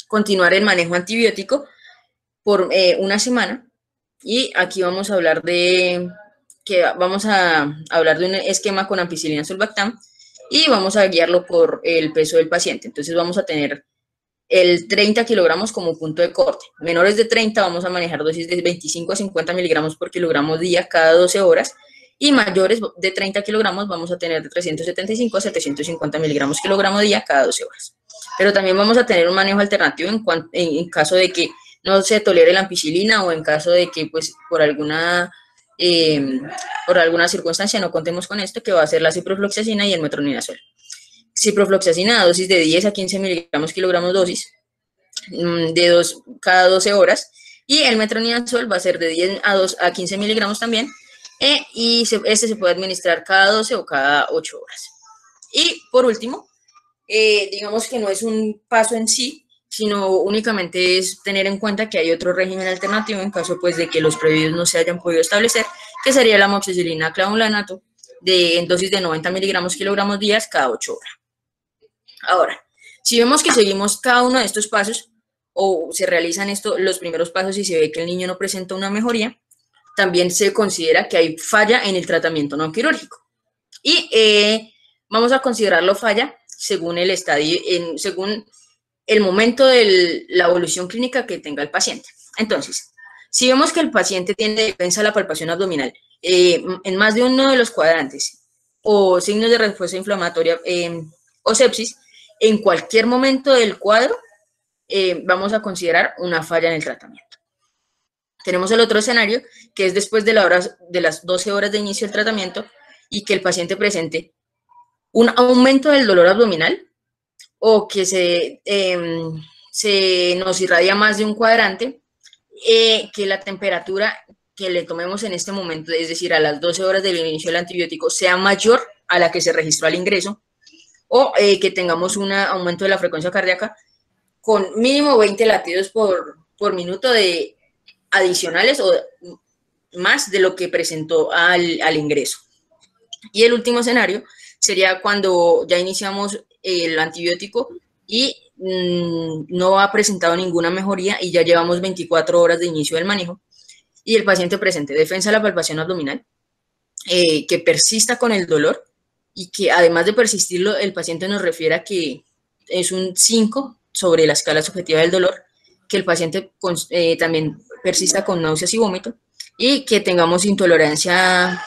continuar el manejo antibiótico por una semana, y aquí vamos a hablar de un esquema con ampicilina sulbactam y vamos a guiarlo por el peso del paciente. Entonces vamos a tener el 30 kilogramos como punto de corte. Menores de 30 vamos a manejar dosis de 25 a 50 miligramos por kilogramo día cada 12 horas, y mayores de 30 kilogramos vamos a tener de 375 a 750 miligramos kilogramo día cada 12 horas. Pero también vamos a tener un manejo alternativo en caso de que no se tolere la ampicilina o en caso de que pues por alguna circunstancia no contemos con esto, que va a ser la ciprofloxacina y el metronidazol. Ciprofloxacina, dosis de 10 a 15 miligramos kilogramos dosis, cada 12 horas, y el metronidazol va a ser de 10 a 15 miligramos también, y este se puede administrar cada 12 o cada 8 horas. Y por último, digamos que no es un paso en sí, sino únicamente es tener en cuenta que hay otro régimen alternativo en caso pues de que los previos no se hayan podido establecer, que sería la amoxicilina clavulanato en dosis de 90 miligramos kilogramos días cada 8 horas. Ahora, si vemos que seguimos cada uno de estos pasos o se realizan los primeros pasos y se ve que el niño no presenta una mejoría, también se considera que hay falla en el tratamiento no quirúrgico. Y vamos a considerarlo falla según el estadio, según el momento de la evolución clínica que tenga el paciente. Entonces, si vemos que el paciente tiene defensa a la palpación abdominal en más de uno de los cuadrantes o signos de respuesta inflamatoria o sepsis, en cualquier momento del cuadro vamos a considerar una falla en el tratamiento. Tenemos el otro escenario, que es después de las 12 horas de inicio del tratamiento y que el paciente presente un aumento del dolor abdominal o que se nos irradia más de un cuadrante, que la temperatura que le tomemos en este momento, es decir, a las 12 horas del inicio del antibiótico, sea mayor a la que se registró al ingreso, o que tengamos un aumento de la frecuencia cardíaca con mínimo 20 latidos por minuto de adicionales o más de lo que presentó al ingreso. Y el último escenario sería cuando ya iniciamos el antibiótico y no ha presentado ninguna mejoría y ya llevamos 24 horas de inicio del manejo y el paciente presente defensa de la palpación abdominal, que persista con el dolor y que además de persistirlo, el paciente nos refiere a que es un 5 sobre la escala subjetiva del dolor, que el paciente también persista con náuseas y vómito y que tengamos intolerancia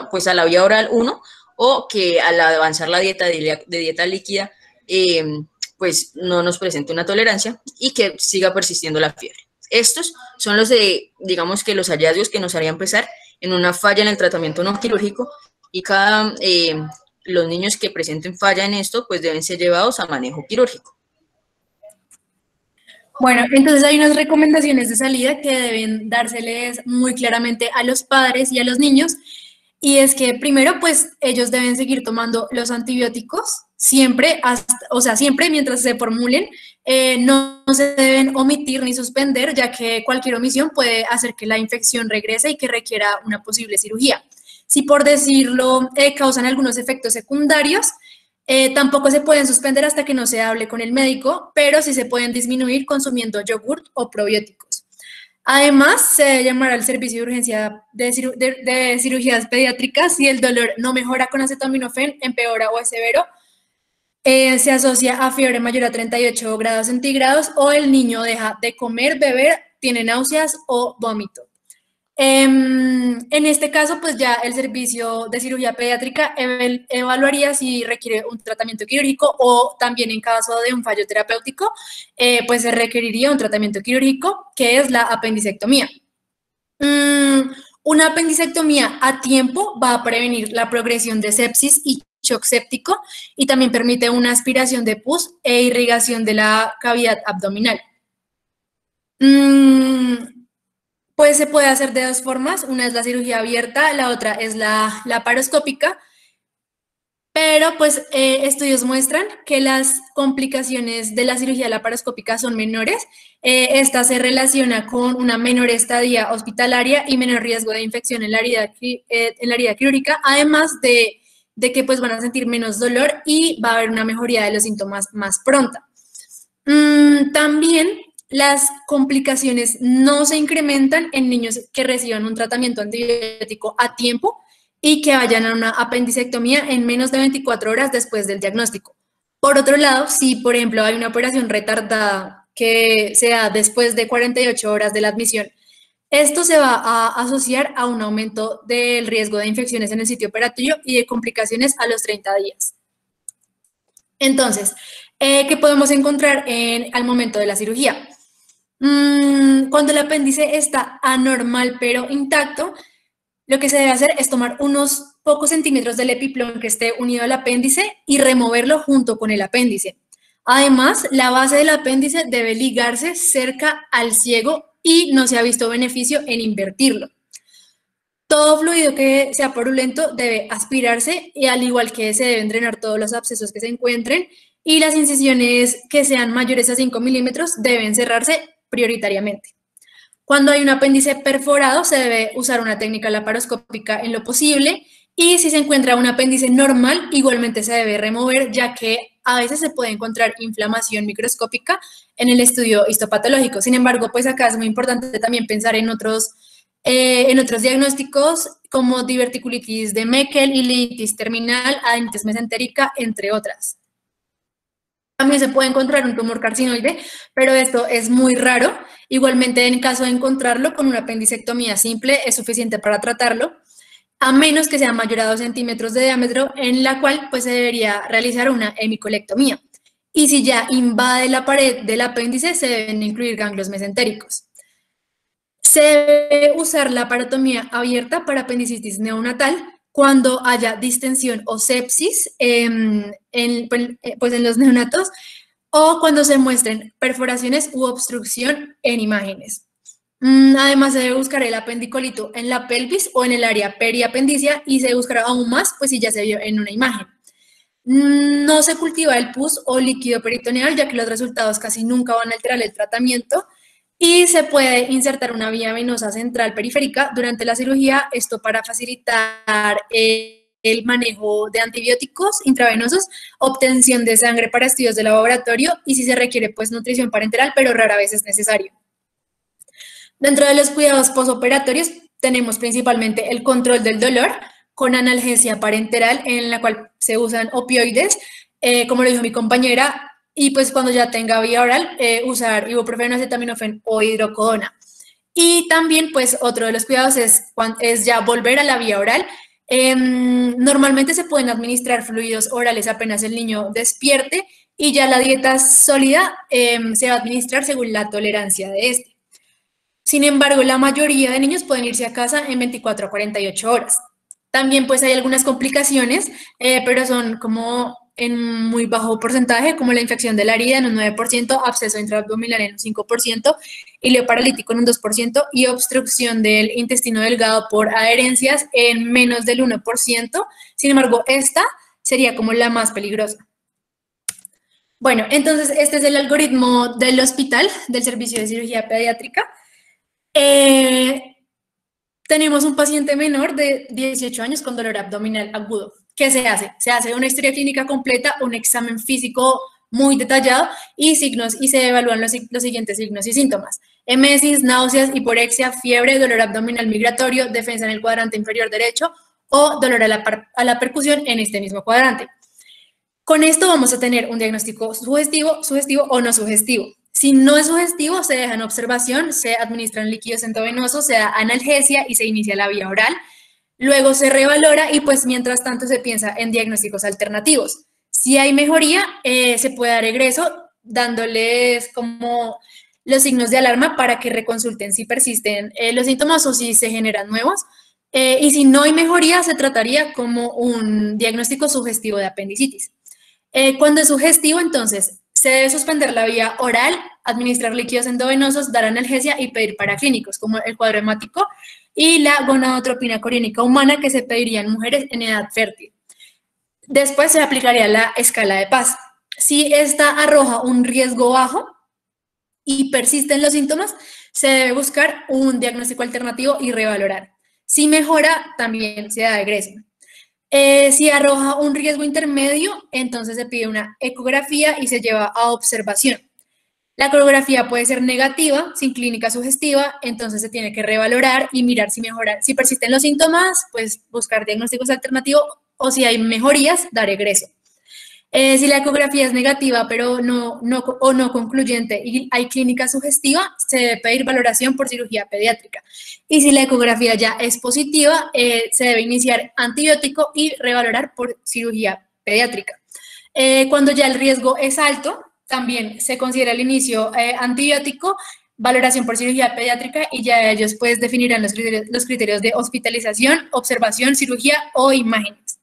pues a la vía oral 1 o que al avanzar la dieta de dieta líquida pues no nos presente una tolerancia y que siga persistiendo la fiebre. Estos son digamos que los hallazgos que nos harían pensar en una falla en el tratamiento no quirúrgico y los niños que presenten falla en esto pues deben ser llevados a manejo quirúrgico. Bueno, entonces hay unas recomendaciones de salida que deben dárseles muy claramente a los padres y a los niños, y es que primero, pues ellos deben seguir tomando los antibióticos siempre, siempre mientras se formulen, no se deben omitir ni suspender, ya que cualquier omisión puede hacer que la infección regrese y que requiera una posible cirugía. Si por decirlo causan algunos efectos secundarios, tampoco se pueden suspender hasta que no se hable con el médico, pero sí se pueden disminuir consumiendo yogurt o probióticos. Además, se debe llamar al servicio de urgencia de cirugías pediátricas si el dolor no mejora con acetaminofén, empeora o es severo, se asocia a fiebre mayor a 38 grados centígrados o el niño deja de comer, beber, tiene náuseas o vómito. En este caso, pues ya el servicio de cirugía pediátrica evaluaría si requiere un tratamiento quirúrgico o también en caso de un fallo terapéutico, pues se requeriría un tratamiento quirúrgico, que es la apendicectomía. Una apendicectomía a tiempo va a prevenir la progresión de sepsis y shock séptico y también permite una aspiración de pus e irrigación de la cavidad abdominal. Pues se puede hacer de dos formas, una es la cirugía abierta, la otra es la laparoscópica, pero pues estudios muestran que las complicaciones de la cirugía laparoscópica son menores. Esta se relaciona con una menor estadía hospitalaria y menor riesgo de infección en la herida quirúrgica, además de que pues van a sentir menos dolor y va a haber una mejoría de los síntomas más pronta. También las complicaciones no se incrementan en niños que reciban un tratamiento antibiótico a tiempo y que vayan a una apendicectomía en menos de 24 horas después del diagnóstico. Por otro lado, si por ejemplo hay una operación retardada que sea después de 48 horas de la admisión, esto se va a asociar a un aumento del riesgo de infecciones en el sitio operatorio y de complicaciones a los 30 días. Entonces, ¿qué podemos encontrar al momento de la cirugía? Cuando el apéndice está anormal pero intacto, lo que se debe hacer es tomar unos pocos centímetros del epiplón que esté unido al apéndice y removerlo junto con el apéndice. Además, la base del apéndice debe ligarse cerca al ciego y no se ha visto beneficio en invertirlo. Todo fluido que sea purulento debe aspirarse y al igual que se deben drenar todos los abscesos que se encuentren y las incisiones que sean mayores a 5 milímetros deben cerrarse prioritariamente. Cuando hay un apéndice perforado, se debe usar una técnica laparoscópica en lo posible y si se encuentra un apéndice normal, igualmente se debe remover, ya que a veces se puede encontrar inflamación microscópica en el estudio histopatológico. Sin embargo, pues acá es muy importante también pensar en otros diagnósticos como diverticulitis de Meckel, ileitis terminal, adenitis mesentérica, entre otras. También se puede encontrar un tumor carcinoide, pero esto es muy raro. Igualmente, en caso de encontrarlo, con una apendicectomía simple es suficiente para tratarlo, a menos que sea mayor a 2 centímetros de diámetro, en la cual pues, se debería realizar una hemicolectomía. Y si ya invade la pared del apéndice, se deben incluir ganglios mesentéricos. Se debe usar la parotomía abierta para apendicitis neonatal cuando haya distensión o sepsis en los neonatos o cuando se muestren perforaciones u obstrucción en imágenes. Además, se debe buscar el apendicolito en la pelvis o en el área periapendicia y se debe buscar aún más, pues si ya se vio en una imagen. No se cultiva el pus o líquido peritoneal, ya que los resultados casi nunca van a alterar el tratamiento. Y se puede insertar una vía venosa central periférica durante la cirugía, esto para facilitar el manejo de antibióticos intravenosos, obtención de sangre para estudios de laboratorio y si se requiere, pues nutrición parenteral, pero rara vez es necesario. Dentro de los cuidados posoperatorios tenemos principalmente el control del dolor con analgesia parenteral en la cual se usan opioides, como lo dijo mi compañera, y pues cuando ya tenga vía oral, usar ibuprofeno, acetaminofén o hidrocodona. Y también pues otro de los cuidados es ya volver a la vía oral. Normalmente se pueden administrar fluidos orales apenas el niño despierte y ya la dieta sólida se va a administrar según la tolerancia de este. Sin embargo, la mayoría de niños pueden irse a casa en 24 a 48 horas. También pues hay algunas complicaciones, pero son como en muy bajo porcentaje, como la infección de la herida en un 9%, absceso intraabdominal en un 5%, hileo paralítico en un 2% y obstrucción del intestino delgado por adherencias en menos del 1%. Sin embargo, esta sería como la más peligrosa. Bueno, entonces este es el algoritmo del hospital, del servicio de cirugía pediátrica. Tenemos un paciente menor de 18 años con dolor abdominal agudo. ¿Qué se hace? Se hace una historia clínica completa, un examen físico muy detallado y se evalúan los siguientes signos y síntomas: emesis, náuseas, hiporexia, fiebre, dolor abdominal migratorio, defensa en el cuadrante inferior derecho o dolor a la percusión en este mismo cuadrante. Con esto vamos a tener un diagnóstico sugestivo o no sugestivo. Si no es sugestivo, se deja en observación, se administran líquidos endovenosos, se da analgesia y se inicia la vía oral. Luego se revalora y pues mientras tanto se piensa en diagnósticos alternativos. Si hay mejoría, se puede dar egreso dándoles como los signos de alarma para que reconsulten si persisten los síntomas o si se generan nuevos. Y si no hay mejoría, se trataría como un diagnóstico sugestivo de apendicitis. Cuando es sugestivo, entonces, se debe suspender la vía oral, administrar líquidos endovenosos, dar analgesia y pedir paraclínicos, como el cuadro hemático y la gonadotropina coriónica humana, que se pediría en mujeres en edad fértil. Después se aplicaría la escala de Paz. Si esta arroja un riesgo bajo y persisten los síntomas, se debe buscar un diagnóstico alternativo y revalorar. Si mejora, también se da egreso. Si arroja un riesgo intermedio, entonces se pide una ecografía y se lleva a observación. La ecografía puede ser negativa, sin clínica sugestiva, entonces se tiene que revalorar y mirar si mejora. Si persisten los síntomas, pues buscar diagnósticos alternativos o si hay mejorías, dar egreso. Si la ecografía es negativa pero no concluyente y hay clínica sugestiva, se debe pedir valoración por cirugía pediátrica. Y si la ecografía ya es positiva, se debe iniciar antibiótico y revalorar por cirugía pediátrica. Cuando ya el riesgo es alto, también se considera el inicio antibiótico, valoración por cirugía pediátrica y ya ellos pues definirán los criterios de hospitalización, observación, cirugía o imágenes.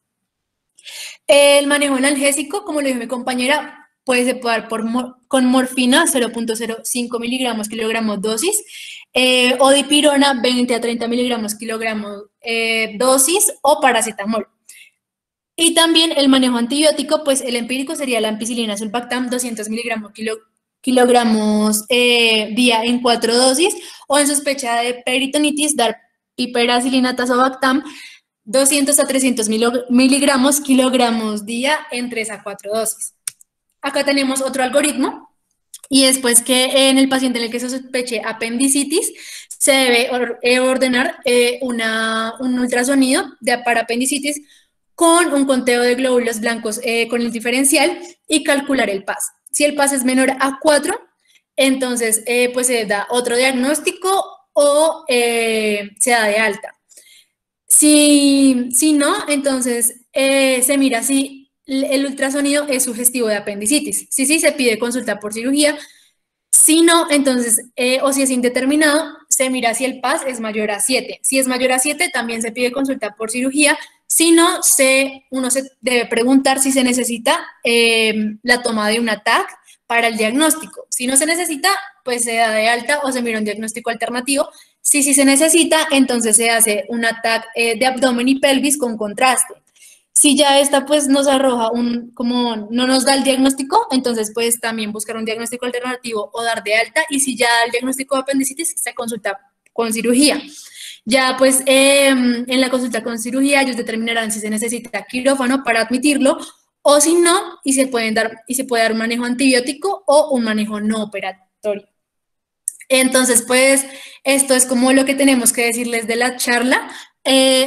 El manejo analgésico, como lo dijo mi compañera, se puede dar con morfina 0.05 miligramos kilogramos dosis, o dipirona 20 a 30 miligramos kilogramos dosis o paracetamol. Y también el manejo antibiótico, pues el empírico sería la ampicilina sulbactam 200 miligramos kilogramos día en 4 dosis, o en sospecha de peritonitis dar piperacilina tazobactam 200 a 300 miligramos kilogramos día en 3 a 4 dosis. Acá tenemos otro algoritmo y es pues que en el paciente en el que se sospeche apendicitis se debe ordenar un ultrasonido para apendicitis con un conteo de glóbulos blancos con el diferencial y calcular el PAS. Si el PAS es menor a 4, entonces pues se da otro diagnóstico o se da de alta. Si no, entonces se mira si el ultrasonido es sugestivo de apendicitis. Si sí, se pide consulta por cirugía. Si no, entonces, o si es indeterminado, se mira si el PAS es mayor a 7. Si es mayor a 7, también se pide consulta por cirugía. Si no, uno se debe preguntar si se necesita la toma de una TAC para el diagnóstico. Si no se necesita, pues se da de alta o se mira un diagnóstico alternativo. Si sí se necesita, entonces se hace una TAC de abdomen y pelvis con contraste. Si ya esta pues nos arroja como no nos da el diagnóstico, entonces pues también buscar un diagnóstico alternativo o dar de alta, y si ya el diagnóstico de apendicitis, se consulta con cirugía. Ya pues en la consulta con cirugía ellos determinarán si se necesita quirófano para admitirlo o si no, y se puede dar un manejo antibiótico o un manejo no operatorio. Entonces, pues, esto es como lo que tenemos que decirles de la charla.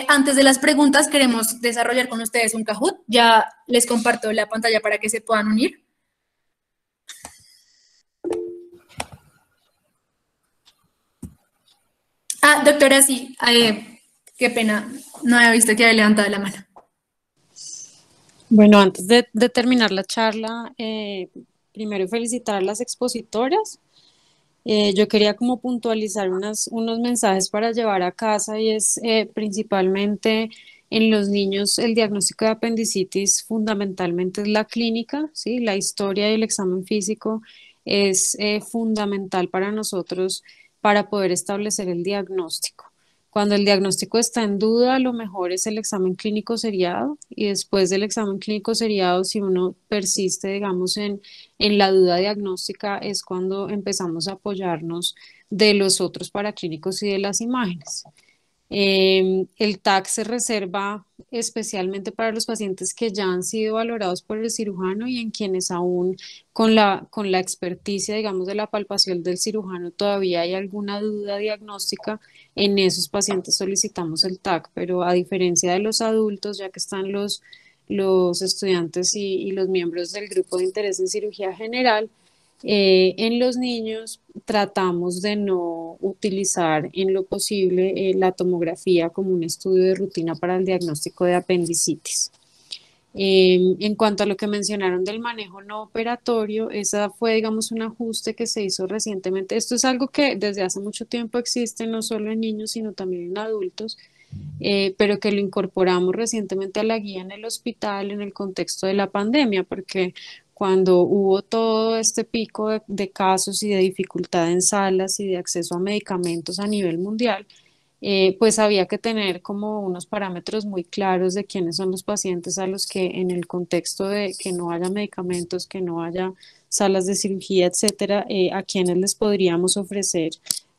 Antes de las preguntas, queremos desarrollar con ustedes un Kahoot. Ya les comparto la pantalla para que se puedan unir. Doctora, sí, qué pena, no había visto que había levantado la mano. Bueno, antes de terminar la charla, primero felicitar a las expositoras. Yo quería como puntualizar unos mensajes para llevar a casa, y es principalmente en los niños el diagnóstico de apendicitis fundamentalmente es la clínica, ¿sí? La historia y el examen físico es fundamental para nosotros para poder establecer el diagnóstico. Cuando el diagnóstico está en duda, lo mejor es el examen clínico seriado, y después del examen clínico seriado, si uno persiste, digamos, en la duda diagnóstica, es cuando empezamos a apoyarnos de los otros paraclínicos y de las imágenes. El TAC se reserva especialmente para los pacientes que ya han sido valorados por el cirujano y en quienes aún con la experticia, digamos, de la palpación del cirujano todavía hay alguna duda diagnóstica. En esos pacientes solicitamos el TAC, pero a diferencia de los adultos, ya que están los estudiantes y los miembros del grupo de interés en cirugía general, en los niños tratamos de no utilizar en lo posible la tomografía como un estudio de rutina para el diagnóstico de apendicitis. En cuanto a lo que mencionaron del manejo no operatorio, esa fue, digamos, un ajuste que se hizo recientemente. Esto es algo que desde hace mucho tiempo existe, no solo en niños, sino también en adultos, pero que lo incorporamos recientemente a la guía en el hospital en el contexto de la pandemia, porque cuando hubo todo este pico de casos y de dificultad en salas y de acceso a medicamentos a nivel mundial, pues había que tener como unos parámetros muy claros de quiénes son los pacientes a los que, en el contexto de que no haya medicamentos, que no haya salas de cirugía, etcétera, a quienes les podríamos ofrecer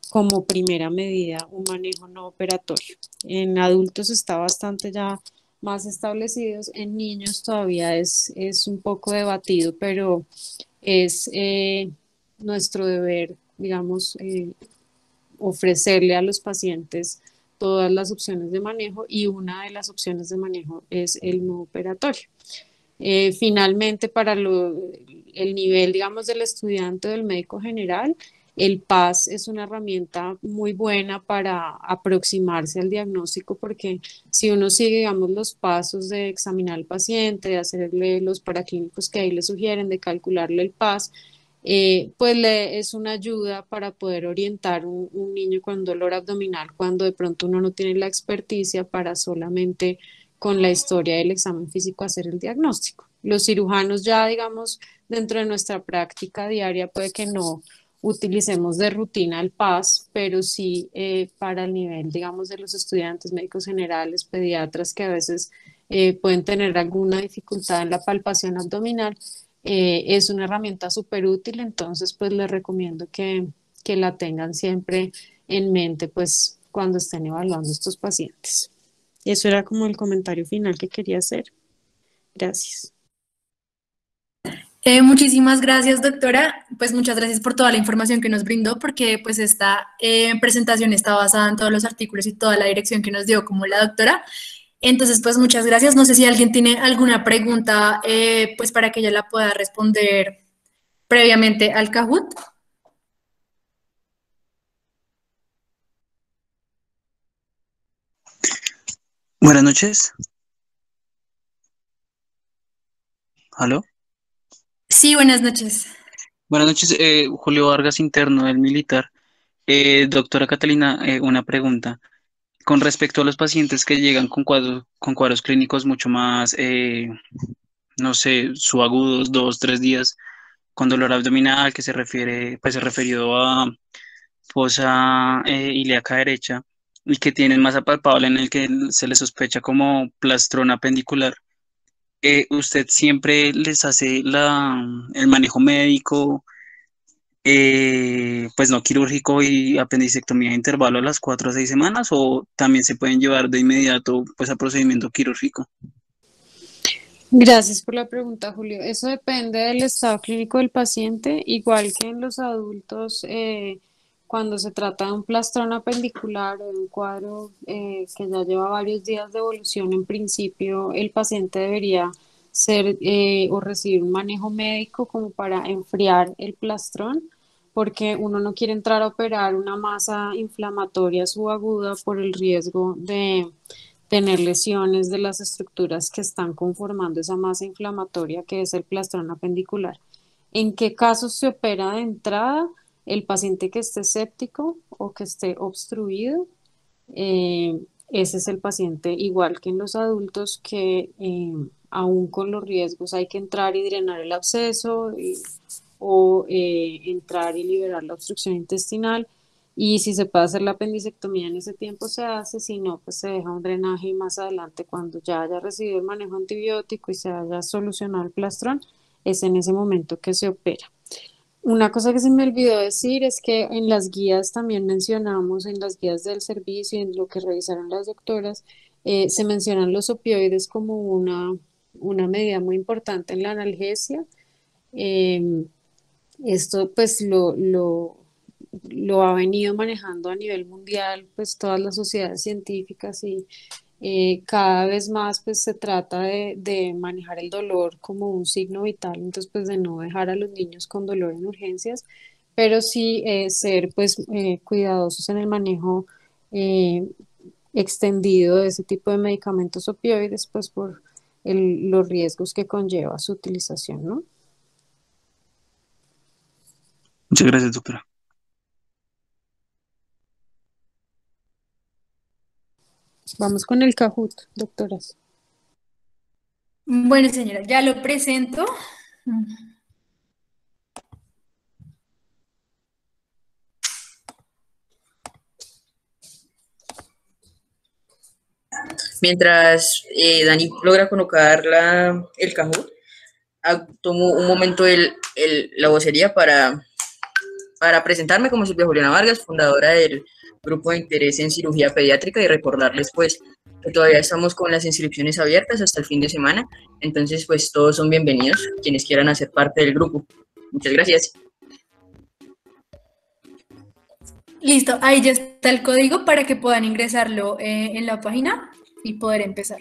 como primera medida un manejo no operatorio. En adultos está bastante ya más establecidos, en niños todavía es un poco debatido, pero es nuestro deber, digamos, ofrecerle a los pacientes todas las opciones de manejo, y una de las opciones de manejo es el no operatorio. Finalmente, para el nivel, digamos, del estudiante o del médico general, el PAS es una herramienta muy buena para aproximarse al diagnóstico, porque si uno sigue, digamos, los pasos de examinar al paciente, de hacerle los paraclínicos que ahí le sugieren, de calcularle el PAS, pues es una ayuda para poder orientar un niño con dolor abdominal cuando de pronto uno no tiene la experticia para solamente con la historia del examen físico hacer el diagnóstico. Los cirujanos ya, digamos, dentro de nuestra práctica diaria puede que no utilicemos de rutina el PAS, pero sí para el nivel, digamos, de los estudiantes médicos generales, pediatras que a veces pueden tener alguna dificultad en la palpación abdominal, es una herramienta súper útil. Entonces pues les recomiendo que la tengan siempre en mente pues cuando estén evaluando estos pacientes. Eso era como el comentario final que quería hacer. Gracias. Muchísimas gracias, doctora. Pues muchas gracias por toda la información que nos brindó, porque pues esta presentación está basada en todos los artículos y toda la dirección que nos dio como la doctora. Entonces, pues muchas gracias. No sé si alguien tiene alguna pregunta, pues para que ella la pueda responder previamente al Kahoot. Buenas noches. ¿Aló? Sí, buenas noches. Buenas noches, Julio Vargas, interno del militar. Doctora Catalina, una pregunta. con respecto a los pacientes que llegan con cuadros clínicos mucho más, no sé, subagudos, 2, 3 días, con dolor abdominal, que se refiere, pues se refirió a fosa ilíaca derecha, y que tienen masa palpable en el que se les sospecha como plastrón apendicular. ¿Usted siempre les hace el manejo médico, pues no quirúrgico y apendicectomía de intervalo a las 4 a 6 semanas, o también se pueden llevar de inmediato pues a procedimiento quirúrgico? Gracias por la pregunta, Julio. Eso depende del estado clínico del paciente, igual que en los adultos, cuando se trata de un plastrón apendicular o de un cuadro que ya lleva varios días de evolución. En principio, el paciente debería ser o recibir un manejo médico como para enfriar el plastrón, porque uno no quiere entrar a operar una masa inflamatoria subaguda por el riesgo de tener lesiones de las estructuras que están conformando esa masa inflamatoria que es el plastrón apendicular. ¿En qué casos se opera de entrada? El paciente que esté séptico o que esté obstruido, ese es el paciente, igual que en los adultos, que aún con los riesgos hay que entrar y drenar el absceso o entrar y liberar la obstrucción intestinal. Y si se puede hacer la apendicectomía en ese tiempo se hace, si no, pues se deja un drenaje y más adelante, cuando ya haya recibido el manejo antibiótico y se haya solucionado el plastrón, es en ese momento que se opera. Una cosa que se me olvidó decir es que en las guías también mencionamos, en las guías del servicio y en lo que revisaron las doctoras, se mencionan los opioides como una medida muy importante en la analgesia. Eh, Esto pues lo ha venido manejando a nivel mundial pues todas las sociedades científicas, y cada vez más pues se trata de manejar el dolor como un signo vital, entonces pues de no dejar a los niños con dolor en urgencias, pero sí ser pues cuidadosos en el manejo eh, extendido de ese tipo de medicamentos opioides, pues por los riesgos que conlleva su utilización, ¿no? Muchas gracias, doctora. Vamos con el Kahoot, doctoras. Bueno, señora, ya lo presento. Mientras Dani logra colocar el Kahoot, tomo un momento la vocería para presentarme como Silvia Juliana Vargas, fundadora del Grupo de Interés en Cirugía Pediátrica, y recordarles pues que todavía estamos con las inscripciones abiertas hasta el fin de semana. Entonces pues todos son bienvenidos quienes quieran hacer parte del grupo. Muchas gracias. Listo, ahí ya está el código para que puedan ingresarlo en la página y poder empezar.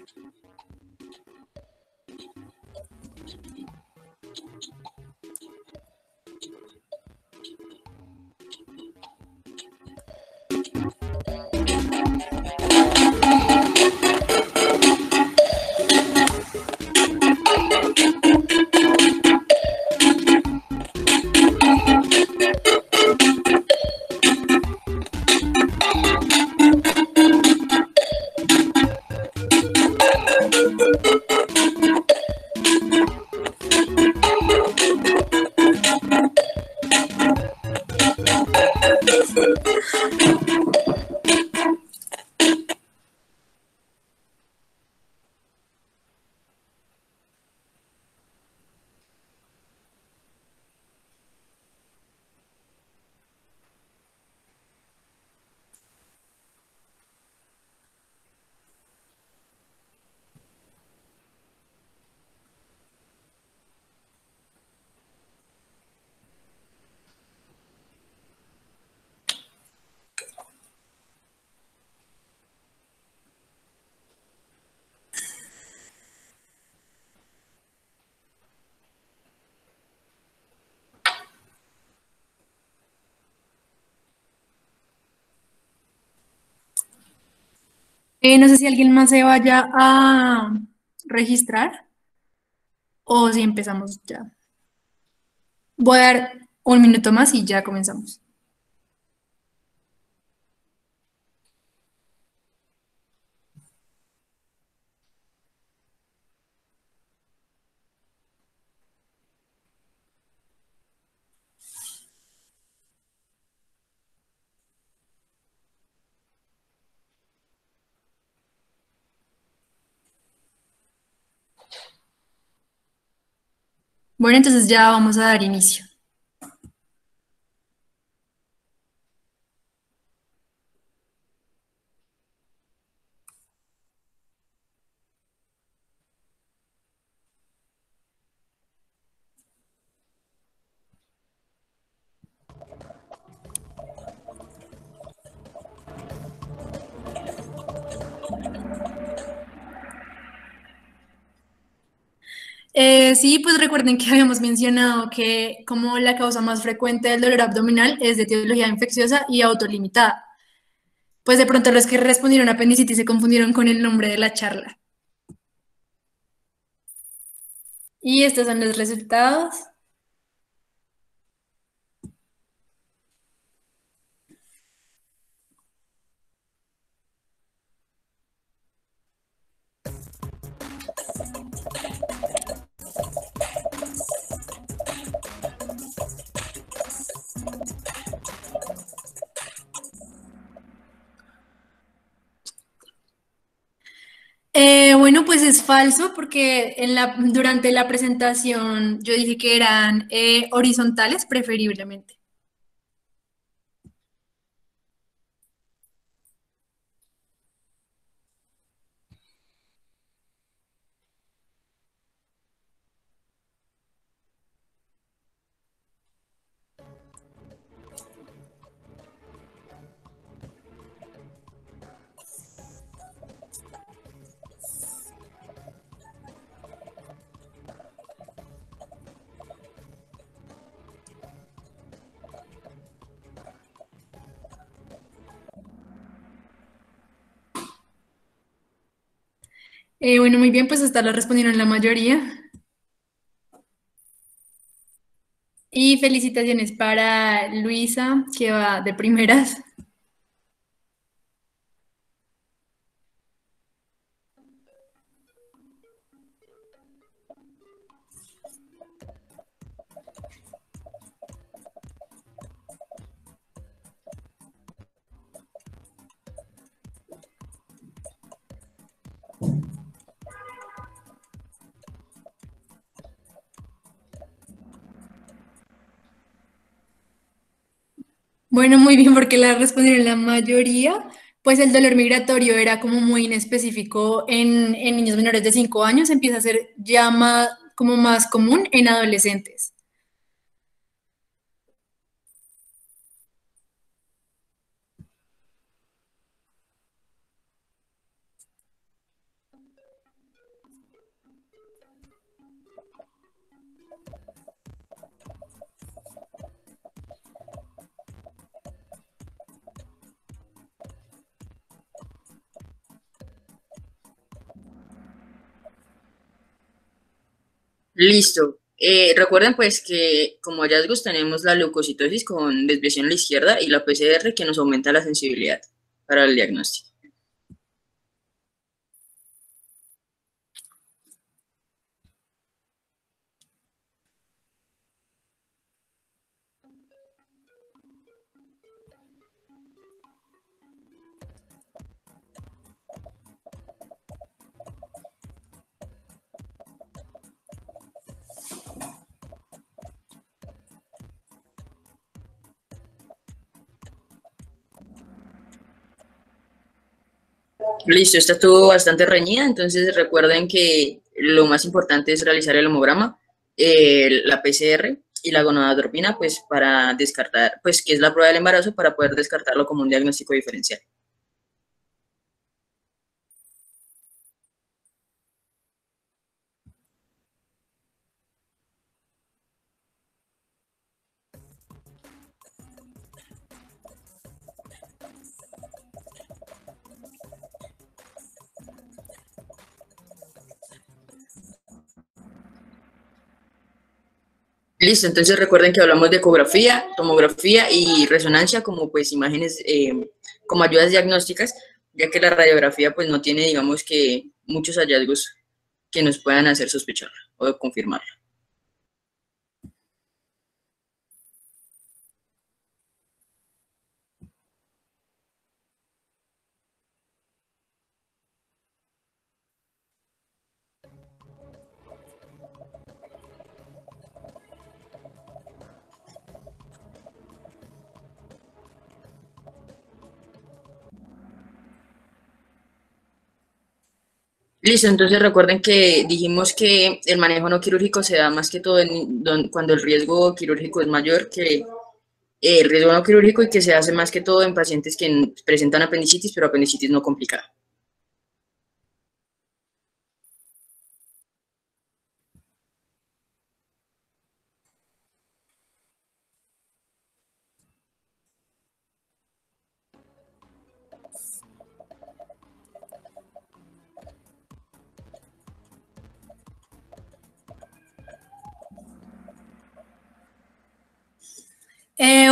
No sé si alguien más se vaya a registrar o si empezamos ya. Voy a dar un minuto más y ya comenzamos. Bueno, entonces ya vamos a dar inicio. Sí, pues recuerden que habíamos mencionado que como la causa más frecuente del dolor abdominal es de etiología infecciosa y autolimitada. Pues de pronto los que respondieron apendicitis se confundieron con el nombre de la charla. Y estos son los resultados. Bueno, pues es falso porque durante la presentación yo dije que eran horizontales preferiblemente. Bueno, muy bien, pues hasta lo respondieron la mayoría. Y felicitaciones para Luisa, que va de primeras. Bueno, muy bien, porque la respondieron la mayoría. Pues el dolor migratorio era como muy inespecífico en niños menores de 5 años, empieza a ser ya como más común en adolescentes. Listo. Recuerden pues que como hallazgos tenemos la leucocitosis con desviación a la izquierda y la PCR que nos aumenta la sensibilidad para el diagnóstico. Listo, esta estuvo bastante reñida, entonces recuerden que lo más importante es realizar el hemograma, la PCR y la gonadotropina, pues para descartar, pues que es la prueba del embarazo para poder descartarlo como un diagnóstico diferencial. Listo, entonces recuerden que hablamos de ecografía, tomografía y resonancia como pues imágenes, como ayudas diagnósticas, ya que la radiografía pues no tiene, digamos que muchos hallazgos que nos puedan hacer sospechar o confirmar. Listo, entonces recuerden que dijimos que el manejo no quirúrgico se da más que todo cuando el riesgo quirúrgico es mayor que el riesgo no quirúrgico y que se hace más que todo en pacientes que presentan apendicitis, pero apendicitis no complicada.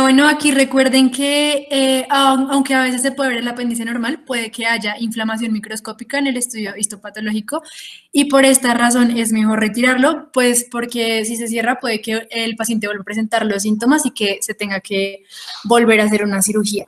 Bueno, aquí recuerden que aunque a veces se puede ver el apéndice normal, puede que haya inflamación microscópica en el estudio histopatológico y por esta razón es mejor retirarlo, pues porque si se cierra puede que el paciente vuelva a presentar los síntomas y que se tenga que volver a hacer una cirugía.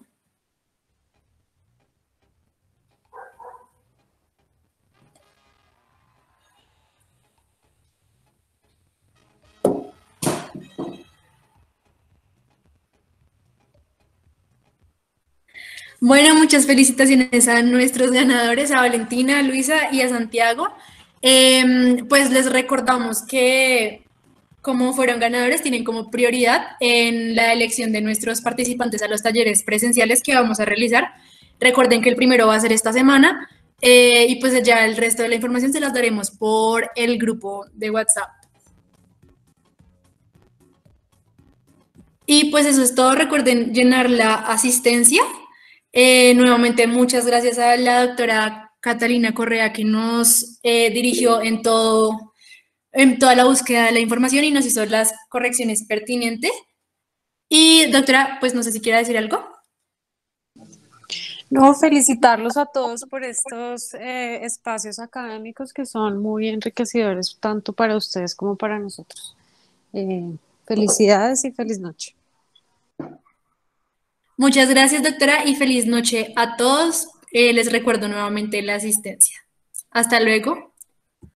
Bueno, muchas felicitaciones a nuestros ganadores, a Valentina, a Luisa y a Santiago. Pues les recordamos que como fueron ganadores, tienen como prioridad en la elección de nuestros participantes a los talleres presenciales que vamos a realizar. Recuerden que el primero va a ser esta semana y pues ya el resto de la información se las daremos por el grupo de WhatsApp. Y pues eso es todo. Recuerden llenar la asistencia. Nuevamente, muchas gracias a la doctora Catalina Correa que nos dirigió en toda la búsqueda de la información y nos hizo las correcciones pertinentes. Y doctora, pues no sé si quiera decir algo. No, felicitarlos a todos por estos espacios académicos que son muy enriquecedores tanto para ustedes como para nosotros. Felicidades y feliz noche. Muchas gracias, doctora, y feliz noche a todos. Les recuerdo nuevamente la asistencia. Hasta luego.